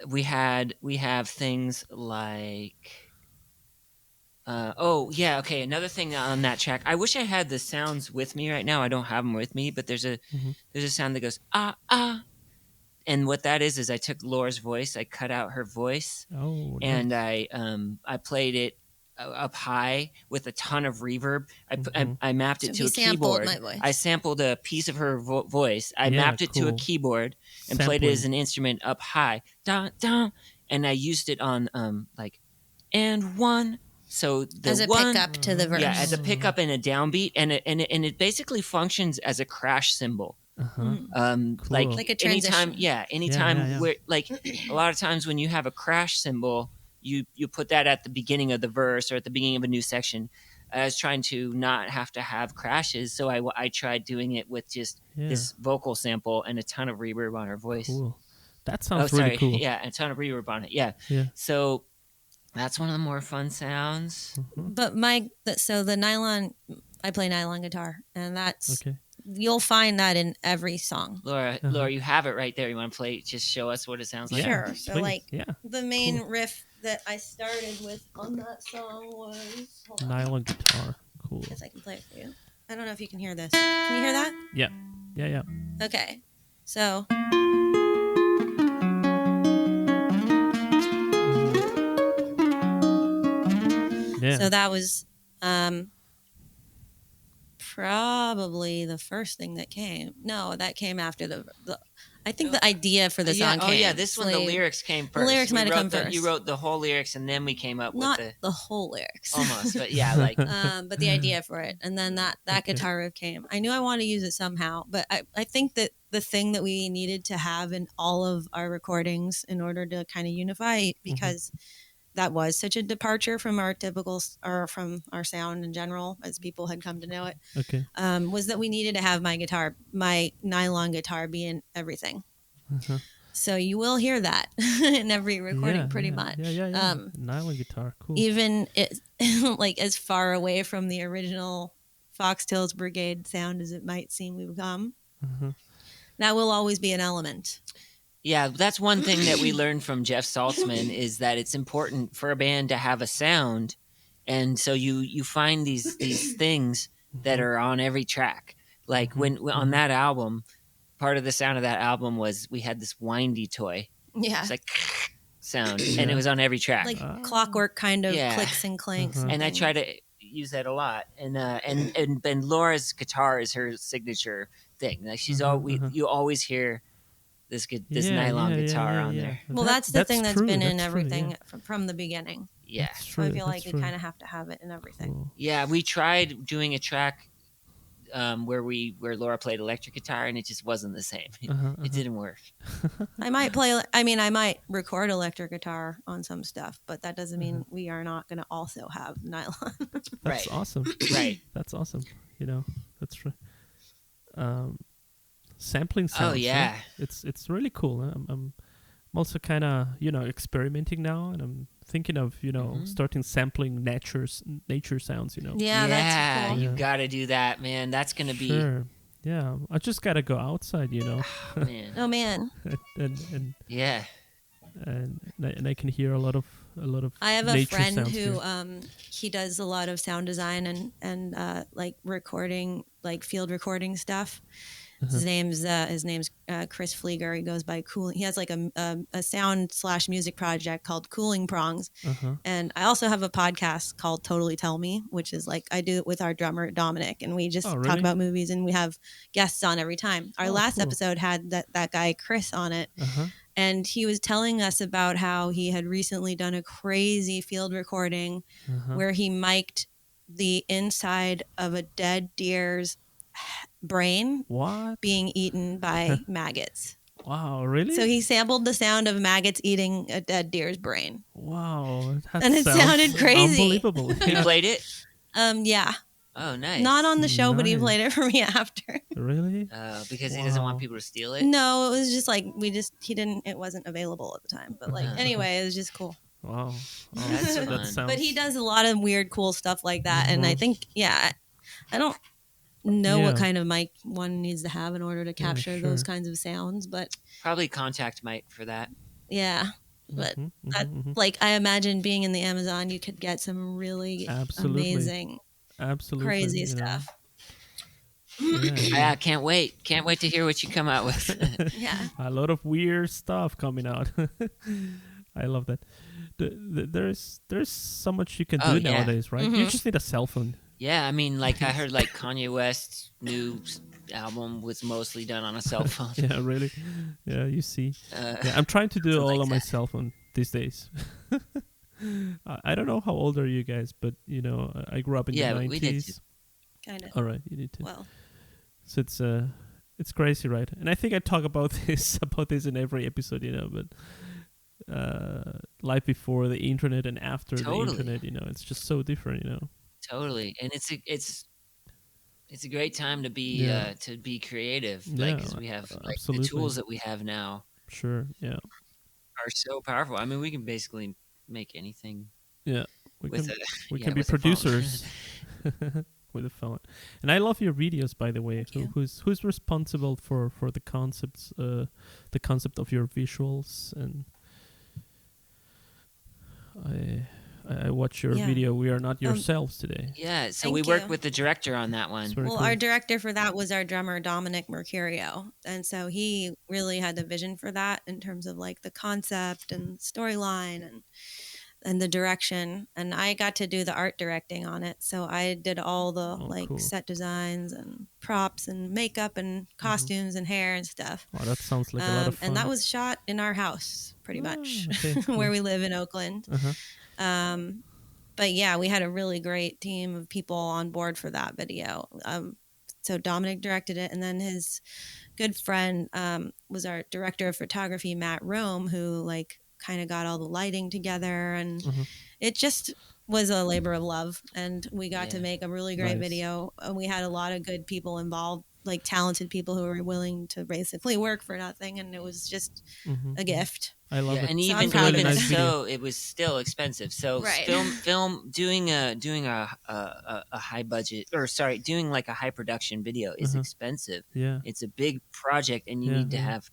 [SPEAKER 3] we have things like another thing on that track. I wish I had the sounds with me right now. I don't have them with me, but there's a sound that goes ah. And what that is I took Laura's voice, I cut out her voice, and I played it up high with a ton of reverb. I mapped it to a keyboard.
[SPEAKER 2] My voice.
[SPEAKER 3] I sampled a piece of her voice. I mapped it to a keyboard and played it as an instrument up high, dun, dun, and I used it on and one. So
[SPEAKER 2] as a pickup to the verse.
[SPEAKER 3] Yeah, as a pickup and a downbeat, and it basically functions as a crash cymbal.
[SPEAKER 1] Cool.
[SPEAKER 2] Like a transition.
[SPEAKER 3] Anytime where like a lot of times when you have a crash cymbal, you put that at the beginning of the verse or at the beginning of a new section. I was trying to not have to have crashes, so I tried doing it with just this vocal sample and a ton of reverb on her voice.
[SPEAKER 1] Cool. That sounds really cool.
[SPEAKER 3] Yeah, a ton of reverb on it. Yeah. So that's one of the more fun sounds.
[SPEAKER 2] But the nylon, I play nylon guitar, and that's you'll find that in every song.
[SPEAKER 3] Laura, you have it right there. You want to play? Just show us what it sounds like.
[SPEAKER 2] Sure. So the main riff that I started with on that song was
[SPEAKER 1] nylon guitar. Cool.
[SPEAKER 2] Yes, I can play it for you. I don't know if you can hear this. Can you hear that?
[SPEAKER 1] Yeah.
[SPEAKER 2] Okay. So.
[SPEAKER 1] Yeah.
[SPEAKER 2] So that was probably the first thing that came. No, that came after the I think the idea for the song came.
[SPEAKER 3] Oh, yeah, this one, the lyrics came first.
[SPEAKER 2] The lyrics might have come first.
[SPEAKER 3] You wrote the whole lyrics, and then we came up
[SPEAKER 2] Not
[SPEAKER 3] with
[SPEAKER 2] the whole lyrics.
[SPEAKER 3] Almost, but yeah, like...
[SPEAKER 2] but the idea for it. And then that guitar riff came. I knew I wanted to use it somehow, but I think that the thing that we needed to have in all of our recordings in order to kind of unify, because that was such a departure from our typical, or from our sound in general, as people had come to know it, was that we needed to have my nylon guitar be in everything. So you will hear that in every recording, pretty much.
[SPEAKER 1] Yeah. Nylon guitar, cool.
[SPEAKER 2] Even like as far away from the original Foxtails Brigade sound as it might seem we've come, that will always be an element.
[SPEAKER 3] Yeah, that's one thing that we learned from Jeff Saltzman, is that it's important for a band to have a sound, and so you find these things that are on every track. Like when on that album, part of the sound of that album was we had this windy toy.
[SPEAKER 2] Yeah,
[SPEAKER 3] it's like sound, and it was on every track,
[SPEAKER 2] like clockwork kind of clicks and clanks.
[SPEAKER 3] And I try to use that a lot. And Laura's guitar is her signature thing. Like she's you always hear this nylon guitar on there.
[SPEAKER 2] Well, that's the thing that's been in everything from the beginning.
[SPEAKER 3] Yeah.
[SPEAKER 2] So I feel like you kind of have to have it in everything.
[SPEAKER 1] Cool.
[SPEAKER 3] Yeah, we tried doing a track where Laura played electric guitar, and it just wasn't the same. It didn't work.
[SPEAKER 2] I might record electric guitar on some stuff, but that doesn't mean we are not going to also have nylon.
[SPEAKER 1] That's awesome.
[SPEAKER 3] Right.
[SPEAKER 1] That's awesome. That's right. sampling sounds.
[SPEAKER 3] Oh yeah,
[SPEAKER 1] it's really cool. I'm also kind of experimenting now, and I'm thinking of starting sampling nature sounds.
[SPEAKER 2] Yeah, that's cool.
[SPEAKER 3] You got to do that, man. That's gonna be
[SPEAKER 1] Sure. Yeah, I just gotta go outside,
[SPEAKER 3] man.
[SPEAKER 2] Oh man.
[SPEAKER 1] and
[SPEAKER 3] Yeah.
[SPEAKER 1] and I can hear a lot of
[SPEAKER 2] I have a
[SPEAKER 1] nature
[SPEAKER 2] friend
[SPEAKER 1] sounds
[SPEAKER 2] who
[SPEAKER 1] here.
[SPEAKER 2] he does a lot of sound design and like recording, like field recording stuff. His name's Chris Flieger. He goes by Cooling. He has like a sound / music project called Cooling Prongs. And I also have a podcast called Totally Tell Me, which is like I do it with our drummer Dominic, and we just
[SPEAKER 1] Oh, really?
[SPEAKER 2] talk about movies, and we have guests on every time. Our last
[SPEAKER 1] cool.
[SPEAKER 2] episode had that guy Chris on it. And he was telling us about how he had recently done a crazy field recording where he mic'd the inside of a dead deer's brain being eaten by maggots.
[SPEAKER 1] Wow, really?
[SPEAKER 2] So he sampled the sound of maggots eating a dead deer's brain.
[SPEAKER 1] Wow,
[SPEAKER 2] and it sounded crazy.
[SPEAKER 1] Unbelievable.
[SPEAKER 3] You played it?
[SPEAKER 2] Yeah.
[SPEAKER 3] Oh, nice.
[SPEAKER 2] Not on the show, but he played it for me after.
[SPEAKER 1] Really?
[SPEAKER 3] Because he doesn't want people to steal it?
[SPEAKER 2] No, it was just like it wasn't available at the time. But like, anyway, it was just cool.
[SPEAKER 1] Wow.
[SPEAKER 3] That's fun.
[SPEAKER 1] That sounds...
[SPEAKER 2] But he does a lot of weird, cool stuff like that. And I think, I don't know what kind of mic one needs to have in order to capture those kinds of sounds, but
[SPEAKER 3] probably contact mic for that.
[SPEAKER 2] Yeah. But like, I imagine being in the Amazon, you could get some really amazing, crazy stuff.
[SPEAKER 3] Yeah, can't wait to hear what you come out with.
[SPEAKER 2] Yeah,
[SPEAKER 1] a lot of weird stuff coming out. I love that. There's so much you can do nowadays, right? You just need a cell phone.
[SPEAKER 3] Yeah, I mean, like I heard like Kanye West's new album was mostly done on a cell phone.
[SPEAKER 1] Yeah, really. Yeah, you see. I'm trying to do all on my cell phone these days. I don't know how old are you guys, but I grew up in the 90s.
[SPEAKER 3] We did too.
[SPEAKER 2] Kind of.
[SPEAKER 1] All right, you did too.
[SPEAKER 2] Well,
[SPEAKER 1] so it's crazy, right? And I think I talk about this in every episode, but life before the internet and after the internet, it's just so different,
[SPEAKER 3] Totally, and it's a great time to be creative, like because we have like the tools that we have now.
[SPEAKER 1] Sure, yeah,
[SPEAKER 3] are so powerful. I mean, we can basically make anything.
[SPEAKER 1] Yeah, we can be producers with a phone. And I love your videos, by the way. Who's responsible for the concepts, the concept of your visuals? And I watch your video. We are not yourselves today.
[SPEAKER 3] Yeah, so we worked with the director on that one.
[SPEAKER 2] Well, cool. Our director for that was our drummer Dominic Mercurio, and so he really had the vision for that in terms of like the concept and storyline and the direction. And I got to do the art directing on it, so I did all the cool. set designs and props and makeup and costumes and hair and stuff.
[SPEAKER 1] Oh, that sounds like a lot of fun.
[SPEAKER 2] And that was shot in our house, pretty much, where we live in Oakland. But yeah, we had a really great team of people on board for that video. So Dominic directed it, and then his good friend was our director of photography, Matt Rome, who like kind of got all the lighting together, and it just was a labor of love. And we got to make a really great video. And we had a lot of good people involved, like talented people who were willing to basically work for nothing, and it was just a gift.
[SPEAKER 1] I love it.
[SPEAKER 3] And
[SPEAKER 1] so
[SPEAKER 3] even so, it was still expensive. So film doing a high budget, or sorry, doing like a high production video is expensive.
[SPEAKER 1] Yeah,
[SPEAKER 3] it's a big project, and you need to have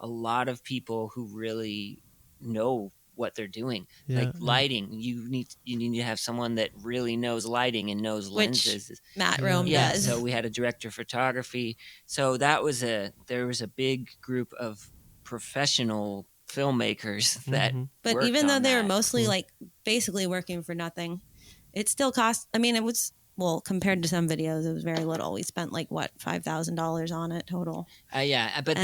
[SPEAKER 3] a lot of people who really know what they're doing. Like lighting, you need to have someone that really knows lighting and knows lenses.
[SPEAKER 2] Which Matt Rome does.
[SPEAKER 3] So we had a director of photography. So there was a big group of professional filmmakers that
[SPEAKER 2] but even though they were mostly like basically working for nothing, it still cost. I mean, it was, well, compared to some videos, it was very little. We spent like what, $5,000 on it total.
[SPEAKER 3] But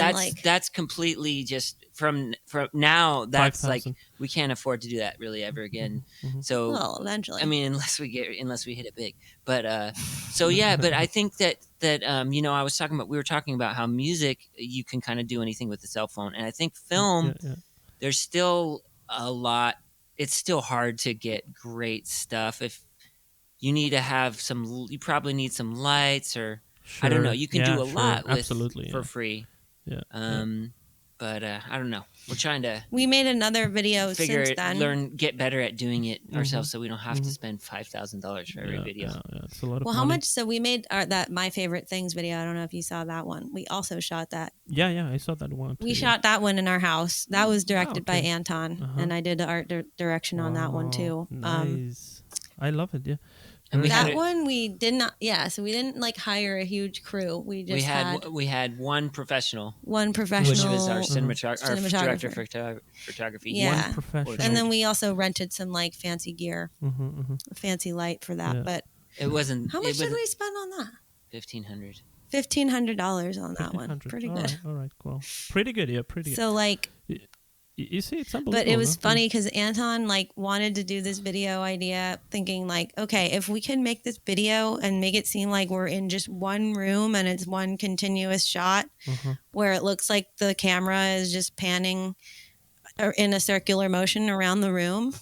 [SPEAKER 3] that's completely just from now. That's 5, like we can't afford to do that really ever again. So
[SPEAKER 2] well, eventually,
[SPEAKER 3] I mean, unless we hit it big. But so yeah, but I think that we were talking about how music, you can kind of do anything with the cell phone, and I think film, there's still a lot. It's still hard to get great stuff. If you need to have you probably need some lights, or I don't know.
[SPEAKER 1] Sure.
[SPEAKER 3] You can
[SPEAKER 1] Yeah,
[SPEAKER 3] do a
[SPEAKER 1] sure.
[SPEAKER 3] lot with
[SPEAKER 1] Absolutely,
[SPEAKER 3] for
[SPEAKER 1] yeah.
[SPEAKER 3] free.
[SPEAKER 1] Yeah.
[SPEAKER 3] But I don't know. We're trying to
[SPEAKER 2] We made another video since then.
[SPEAKER 3] get better at doing it ourselves,
[SPEAKER 1] Mhm.
[SPEAKER 3] so we don't have to spend $5,000 for every video.
[SPEAKER 1] Yeah, it's a lot of
[SPEAKER 2] Well,
[SPEAKER 1] money.
[SPEAKER 2] how much? So we made that My Favorite Things video. I don't know if you saw that one. We also shot that.
[SPEAKER 1] Yeah, I saw that one too.
[SPEAKER 2] We shot that one in our house. That was directed by
[SPEAKER 1] okay.
[SPEAKER 2] Anton, and I did the art direction on that one too.
[SPEAKER 1] Nice. I love it. Yeah.
[SPEAKER 3] And we had
[SPEAKER 2] That one we did not. Yeah, so we didn't like hire a huge crew. We just
[SPEAKER 3] we had one professional,
[SPEAKER 2] which was
[SPEAKER 3] our director of photography.
[SPEAKER 2] Yeah,
[SPEAKER 1] One professional.
[SPEAKER 2] and then we also rented some like fancy gear, a fancy light for that.
[SPEAKER 1] Yeah.
[SPEAKER 2] But
[SPEAKER 3] it wasn't.
[SPEAKER 2] how much did we spend on that?
[SPEAKER 3] $1,500.
[SPEAKER 2] $1,500 on that one. Pretty good.
[SPEAKER 1] All right, cool. Pretty good. Yeah, pretty good.
[SPEAKER 2] So like,
[SPEAKER 1] you see, it's unbelievable.
[SPEAKER 2] but it was
[SPEAKER 1] huh?
[SPEAKER 2] funny because Anton like wanted to do this video idea, thinking like, okay, if we can make this video and make it seem like we're in just one room and it's one continuous shot, where it looks like the camera is just panning in a circular motion around the room,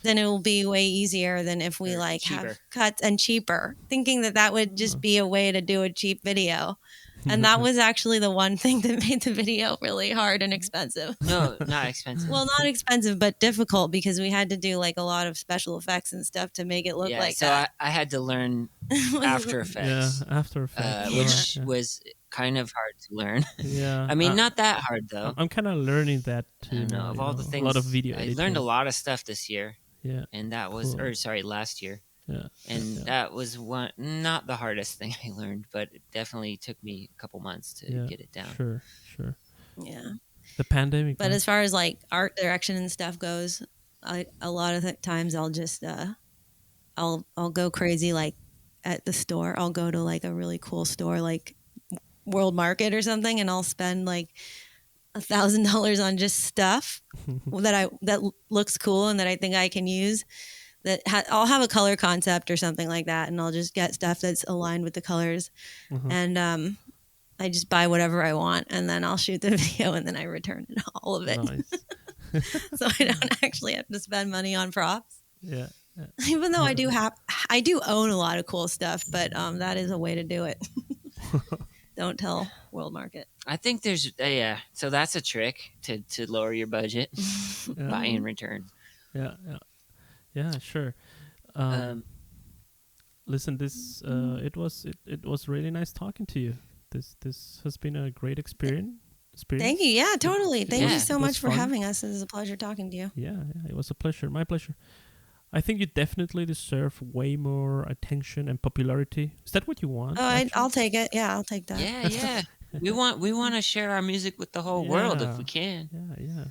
[SPEAKER 2] then it will be way easier than if we like have cuts and cheaper, thinking that would just be a way to do a cheap video. And that was actually the one thing that made the video really hard and expensive.
[SPEAKER 3] No, not expensive.
[SPEAKER 2] Well, not expensive, but difficult because we had to do like a lot of special effects and stuff to make it look like that.
[SPEAKER 3] So I had to learn After Effects.
[SPEAKER 1] Yeah, After Effects.
[SPEAKER 3] Which was kind of hard to learn.
[SPEAKER 1] Yeah.
[SPEAKER 3] I mean, not that hard though.
[SPEAKER 1] I'm kind of learning that too.
[SPEAKER 3] I don't know, of all the things,
[SPEAKER 1] a lot of video
[SPEAKER 3] I
[SPEAKER 1] editing.
[SPEAKER 3] learned a lot of stuff this year.
[SPEAKER 1] Yeah.
[SPEAKER 3] And that was, last year.
[SPEAKER 1] Yeah.
[SPEAKER 3] And that was not the hardest thing I learned, but it definitely took me a couple months to get it down.
[SPEAKER 1] Sure.
[SPEAKER 2] Yeah.
[SPEAKER 1] The pandemic.
[SPEAKER 2] But as far as like art direction and stuff goes, a lot of times I'll just I'll go crazy like at the store. I'll go to like a really cool store like World Market or something, and I'll spend like $1,000 on just stuff that looks cool and that I think I can use. I'll have a color concept or something like that, and I'll just get stuff that's aligned with the colors, and I just buy whatever I want, and then I'll shoot the video, and then I return it, all of it.
[SPEAKER 1] Nice.
[SPEAKER 2] So I don't actually have to spend money on props.
[SPEAKER 1] Yeah.
[SPEAKER 2] Even though I do own a lot of cool stuff, but that is a way to do it. Don't tell World Market.
[SPEAKER 3] I think there's so that's a trick to lower your budget. Buy and return.
[SPEAKER 1] Yeah, sure. Listen, this it was really nice talking to you. This has been a great experience.
[SPEAKER 2] Thank you. Yeah, totally. Thank you so much for
[SPEAKER 1] fun.
[SPEAKER 2] having us. It was a pleasure talking to you.
[SPEAKER 1] Yeah, it was a pleasure. My pleasure. I think you definitely deserve way more attention and popularity. Is that what you want?
[SPEAKER 2] Oh, I'll take it. Yeah, I'll take that.
[SPEAKER 3] Yeah. we want to share our music with the whole world if we can.
[SPEAKER 1] Yeah.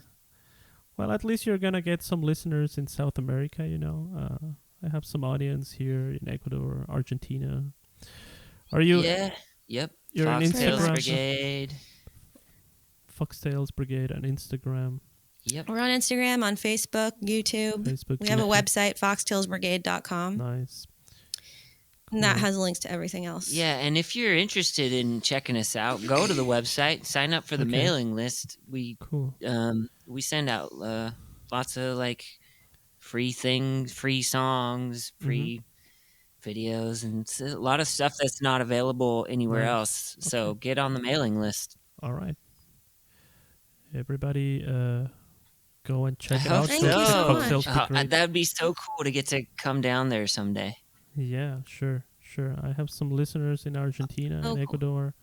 [SPEAKER 1] Well, at least you're gonna get some listeners in South America. I have some audience here in Ecuador, Argentina. Are you?
[SPEAKER 3] Yeah. Yep.
[SPEAKER 1] You're on
[SPEAKER 3] Foxtails
[SPEAKER 1] Instagram.
[SPEAKER 3] Brigade.
[SPEAKER 1] Foxtails Brigade on Instagram.
[SPEAKER 3] Yep.
[SPEAKER 2] We're on Instagram, on Facebook, YouTube. We have a website, foxtailsbrigade.com.
[SPEAKER 1] Nice. Cool.
[SPEAKER 2] And that has links to everything else.
[SPEAKER 3] Yeah, and if you're interested in checking us out, go to the website, sign up for the mailing list. We send out lots of like free things, free songs, free videos, and a lot of stuff that's not available anywhere else. So get on the mailing list.
[SPEAKER 1] All right. Everybody go and check it
[SPEAKER 3] I
[SPEAKER 1] out.
[SPEAKER 3] hope
[SPEAKER 2] so.
[SPEAKER 3] That would be so cool to get to come down there someday.
[SPEAKER 1] Yeah, sure. I have some listeners in Argentina and Ecuador.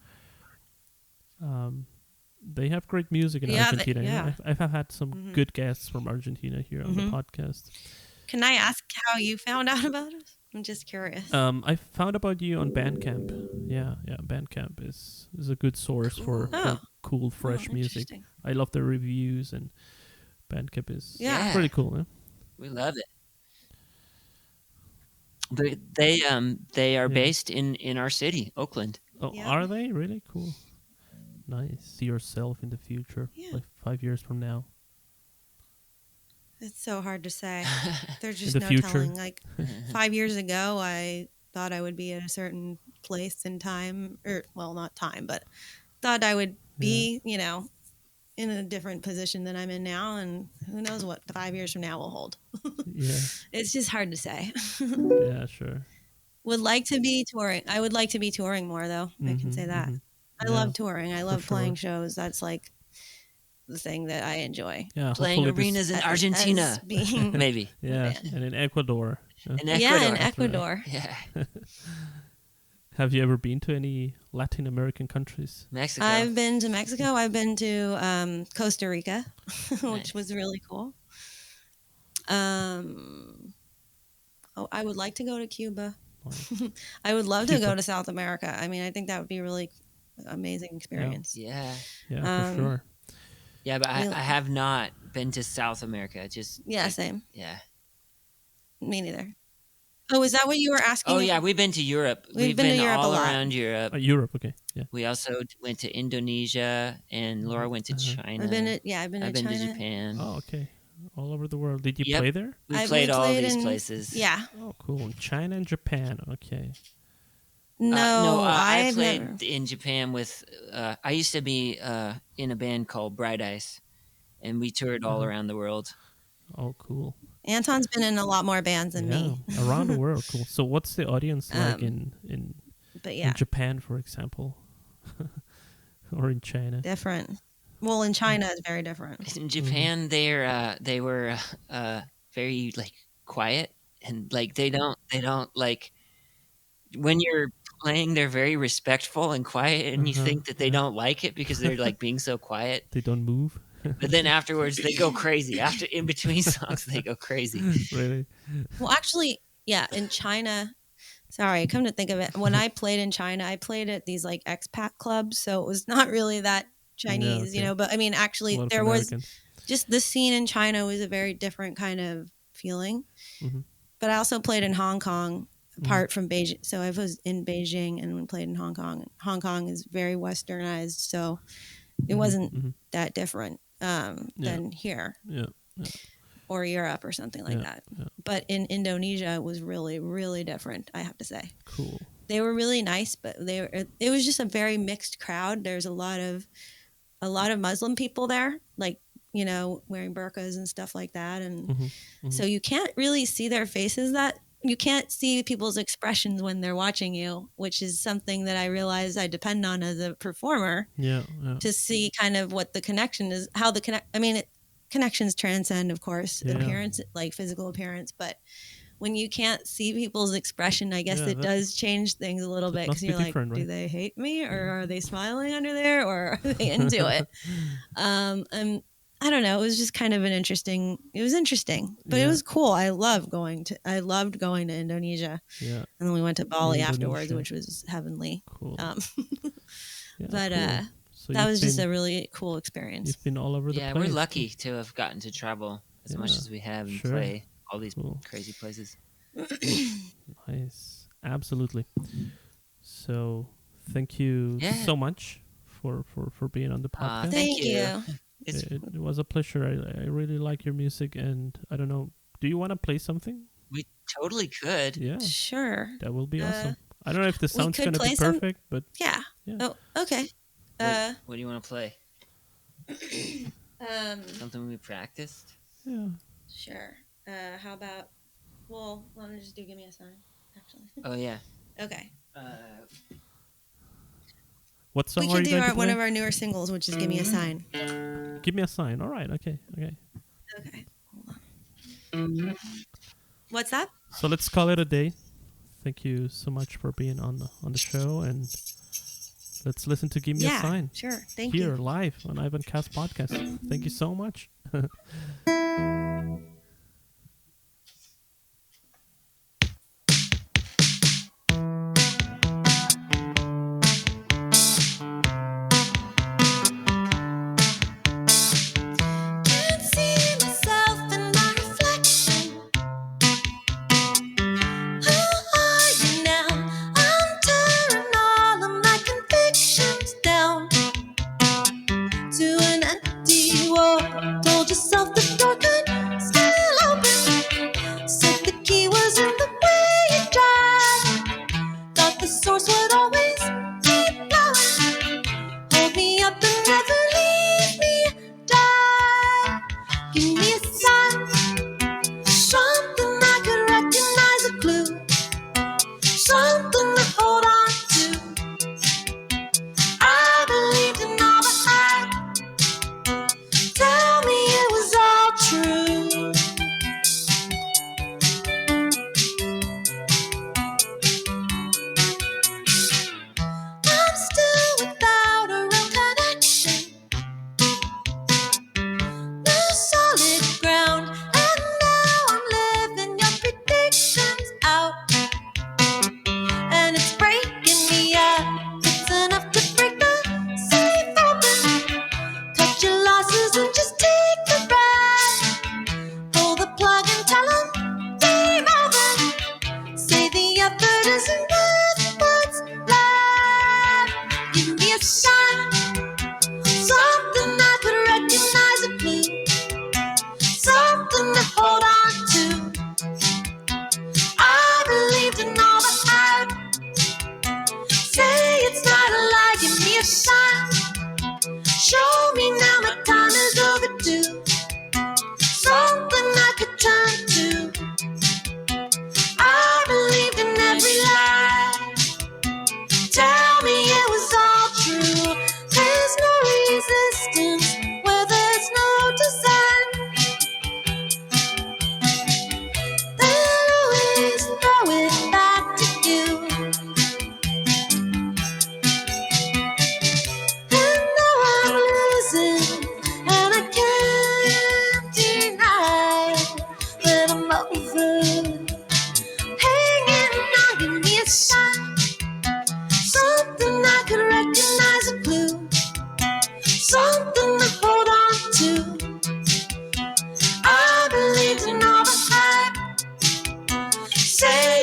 [SPEAKER 1] They have great music in Argentina. I've had some good guests from Argentina here on the podcast.
[SPEAKER 2] Can I ask how you found out about us? I'm just curious.
[SPEAKER 1] I found about you on Bandcamp. Yeah. Bandcamp is a good source for cool, fresh music. I love the reviews, and Bandcamp is pretty cool. Yeah?
[SPEAKER 3] We love it. They are based in our city, Oakland.
[SPEAKER 1] Oh, are they? Really cool. Nice. See yourself in the future, like 5 years from now.
[SPEAKER 2] It's so hard to say. There's just
[SPEAKER 1] in the future.
[SPEAKER 2] telling. Like 5 years ago, I thought I would be at a certain place in time, not time, but thought I would be, in a different position than I'm in now, and who knows what 5 years from now will hold.
[SPEAKER 1] Yeah.
[SPEAKER 2] It's just hard to say.
[SPEAKER 1] Yeah, sure.
[SPEAKER 2] would like to be touring. I would like to be touring more, though. I can say that. I love touring. I love playing shows. That's like the thing that I enjoy.
[SPEAKER 1] Yeah,
[SPEAKER 3] playing arenas in Argentina,
[SPEAKER 2] being
[SPEAKER 3] maybe.
[SPEAKER 1] Yeah, and in Ecuador.
[SPEAKER 3] In Ecuador.
[SPEAKER 2] Yeah, in Ecuador.
[SPEAKER 3] Yeah.
[SPEAKER 1] Have you ever been to any Latin American countries?
[SPEAKER 3] Mexico.
[SPEAKER 2] I've been to Mexico. I've been to Costa Rica, which was really cool. I would like to go to Cuba. I would love to go to South America. I mean, I think that would be a really amazing experience.
[SPEAKER 3] Yeah,
[SPEAKER 1] for sure.
[SPEAKER 3] Yeah, but I have not been to South America. Just
[SPEAKER 2] same.
[SPEAKER 3] Yeah,
[SPEAKER 2] me neither. Oh, is that what you were asking?
[SPEAKER 3] Oh yeah, we've been to Europe.
[SPEAKER 2] We've been to Europe
[SPEAKER 3] all
[SPEAKER 2] a lot.
[SPEAKER 3] around Europe.
[SPEAKER 1] Europe, okay. Yeah.
[SPEAKER 3] We also went to Indonesia, and Laura went to China.
[SPEAKER 2] I've been to China.
[SPEAKER 3] To Japan.
[SPEAKER 1] Oh, okay. All over the world. Did you play there?
[SPEAKER 3] We played all these places.
[SPEAKER 2] Yeah.
[SPEAKER 1] Oh, cool. China and Japan. Okay.
[SPEAKER 2] No,
[SPEAKER 3] I played
[SPEAKER 2] never.
[SPEAKER 3] in Japan with. I used to be in a band called Bright Ice, and we toured all around the world.
[SPEAKER 1] Oh, cool.
[SPEAKER 2] Anton's been in a lot more bands than me.
[SPEAKER 1] Around the world. Cool. So, what's the audience like in Japan, for example, or in China?
[SPEAKER 2] Different. Well, in China, it's very different.
[SPEAKER 3] In Japan, they were very like quiet, and like they don't like when you're playing. They're very respectful and quiet, and you think that they don't like it because they're like being so quiet.
[SPEAKER 1] They don't move.
[SPEAKER 3] But then afterwards, they go crazy. After in between songs, they go crazy.
[SPEAKER 1] Really?
[SPEAKER 2] Well, actually, yeah, in China. Sorry, come to think of it, when I played in China, I played at these like expat clubs, so it was not really that Chinese, But I mean, actually, there was just the scene in China was a very different kind of feeling. Mm-hmm. But I also played in Hong Kong, apart from Beijing. So I was in Beijing and played in Hong Kong. Hong Kong is very westernized, so it wasn't that different than here.
[SPEAKER 1] Yeah.
[SPEAKER 2] Or Europe or something like that. Yeah. But in Indonesia, it was really, really different, I have to say.
[SPEAKER 1] Cool.
[SPEAKER 2] They were really nice, but it was just a very mixed crowd. There's a lot of Muslim people there, like, wearing burqas and stuff like that. And so you can't really see their faces you can't see people's expressions when they're watching you, which is something that I realize I depend on as a performer to see kind of what the connection is, how connections transcend, of course, appearance, like physical appearance. But when you can't see people's expression, I guess it does change things a little bit, because you're like, right? Do they hate me, or are they smiling under there, or are they into it? And I don't know. It was just kind of it was interesting, but it was cool. I loved going to Indonesia. Yeah. And then we went to Bali afterwards, which was heavenly. Cool.
[SPEAKER 1] Cool.
[SPEAKER 2] So that was just a really cool experience.
[SPEAKER 1] You've been all over the place.
[SPEAKER 3] Yeah, we're lucky to have gotten to travel as much as we have and play all these crazy places.
[SPEAKER 1] Nice. Absolutely. So thank you so much for being on the podcast.
[SPEAKER 2] Thank you.
[SPEAKER 1] It was a pleasure. I really like your music, and I don't know, do you want to play something?
[SPEAKER 3] We totally could.
[SPEAKER 1] Yeah.
[SPEAKER 2] Sure.
[SPEAKER 1] That will be awesome. I don't know if the sound's going to be perfect, but...
[SPEAKER 2] Yeah. Oh, okay.
[SPEAKER 3] What do you want to play? Something we practiced?
[SPEAKER 1] Yeah.
[SPEAKER 2] Sure. How about... Well, why don't you just Give Me a Sign, actually.
[SPEAKER 3] Oh, yeah.
[SPEAKER 2] Okay.
[SPEAKER 1] What song
[SPEAKER 2] we
[SPEAKER 1] are you going to play? We
[SPEAKER 2] could do one of our newer singles, which is Give Me a Sign.
[SPEAKER 1] Give Me a Sign. All right. Okay.
[SPEAKER 2] Okay. Hold on. What's that?
[SPEAKER 1] So let's call it a day. Thank you so much for being on the show, and let's listen to Give Me a Sign.
[SPEAKER 2] Sure. Thank you.
[SPEAKER 1] Here, live on Ivancast podcast. Thank you so much.
[SPEAKER 4] To an empty wall, told yourself the door could stand.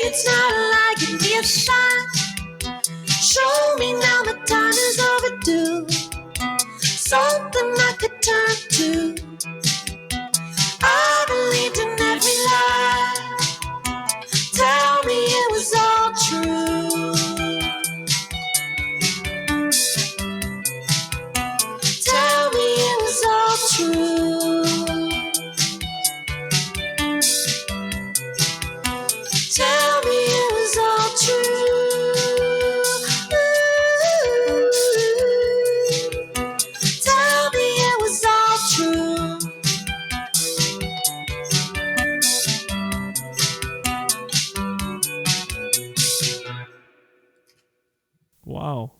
[SPEAKER 2] it's not like give me a sign. Show me now my time is overdue. Something I could turn to. I believed in every lie. Tell me it was all true. Tell me it was all true. Tell me it was all true. Tell me it was all true.
[SPEAKER 1] Wow.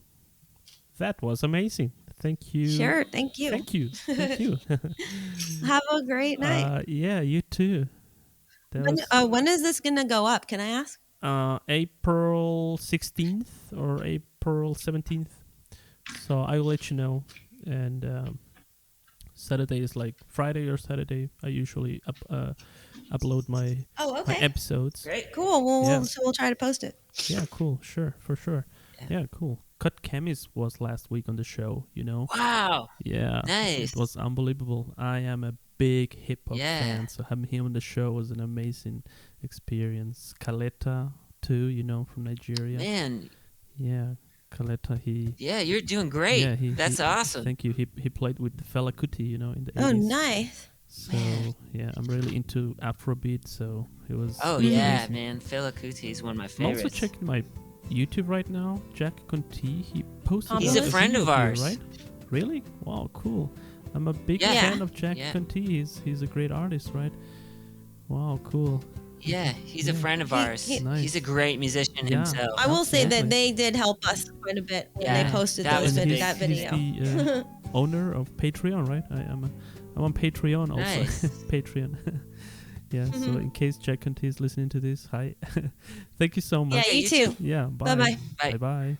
[SPEAKER 1] That was amazing. Thank you.
[SPEAKER 2] Sure, thank you.
[SPEAKER 1] Thank you. Thank you.
[SPEAKER 2] Have a great night.
[SPEAKER 1] Yeah, you too.
[SPEAKER 2] When is this gonna go up? Can I ask?
[SPEAKER 1] April 16th or April 17th. So I will let you know. And Saturday is like Friday or Saturday. I usually upload my episodes.
[SPEAKER 3] Great.
[SPEAKER 2] Cool. We'll try to post it.
[SPEAKER 1] Yeah, cool. Sure, for sure. Yeah, cool. Cut Chemis was last week on the show, you know?
[SPEAKER 3] Wow.
[SPEAKER 1] Yeah.
[SPEAKER 3] Nice.
[SPEAKER 1] It was unbelievable. I am a big hip-hop fan, so having him on the show was an amazing experience. Kaleta, too, you know, from Nigeria.
[SPEAKER 3] Man.
[SPEAKER 1] Yeah, Kaleta,
[SPEAKER 3] Yeah, you're doing great. Yeah, That's awesome.
[SPEAKER 1] Thank you. He played with Fela Kuti, you know, in the 80s.
[SPEAKER 2] Oh, nice.
[SPEAKER 1] So, yeah, I'm really into Afrobeat, so it was...
[SPEAKER 3] Oh, yeah, man. Fela Kuti is one of my favorites.
[SPEAKER 1] I'm also checking my YouTube right now. Jack Conti, he posted...
[SPEAKER 3] He's a friend of ours.
[SPEAKER 1] Right? Really? Wow, cool. I'm a big fan of Jack Conti. He's a great artist, right? Wow, cool.
[SPEAKER 3] Yeah, he's a friend of ours. He's a great musician himself.
[SPEAKER 2] I will say that they did help us quite a bit when they posted that video.
[SPEAKER 1] He's the owner of Patreon, right? I'm on Patreon also.
[SPEAKER 3] Nice.
[SPEAKER 1] Patreon. Yeah, so in case Jack Conti is listening to this, hi. Thank you so much.
[SPEAKER 2] Yeah, you too.
[SPEAKER 1] Yeah, bye.
[SPEAKER 2] Bye-bye.
[SPEAKER 1] Bye-bye.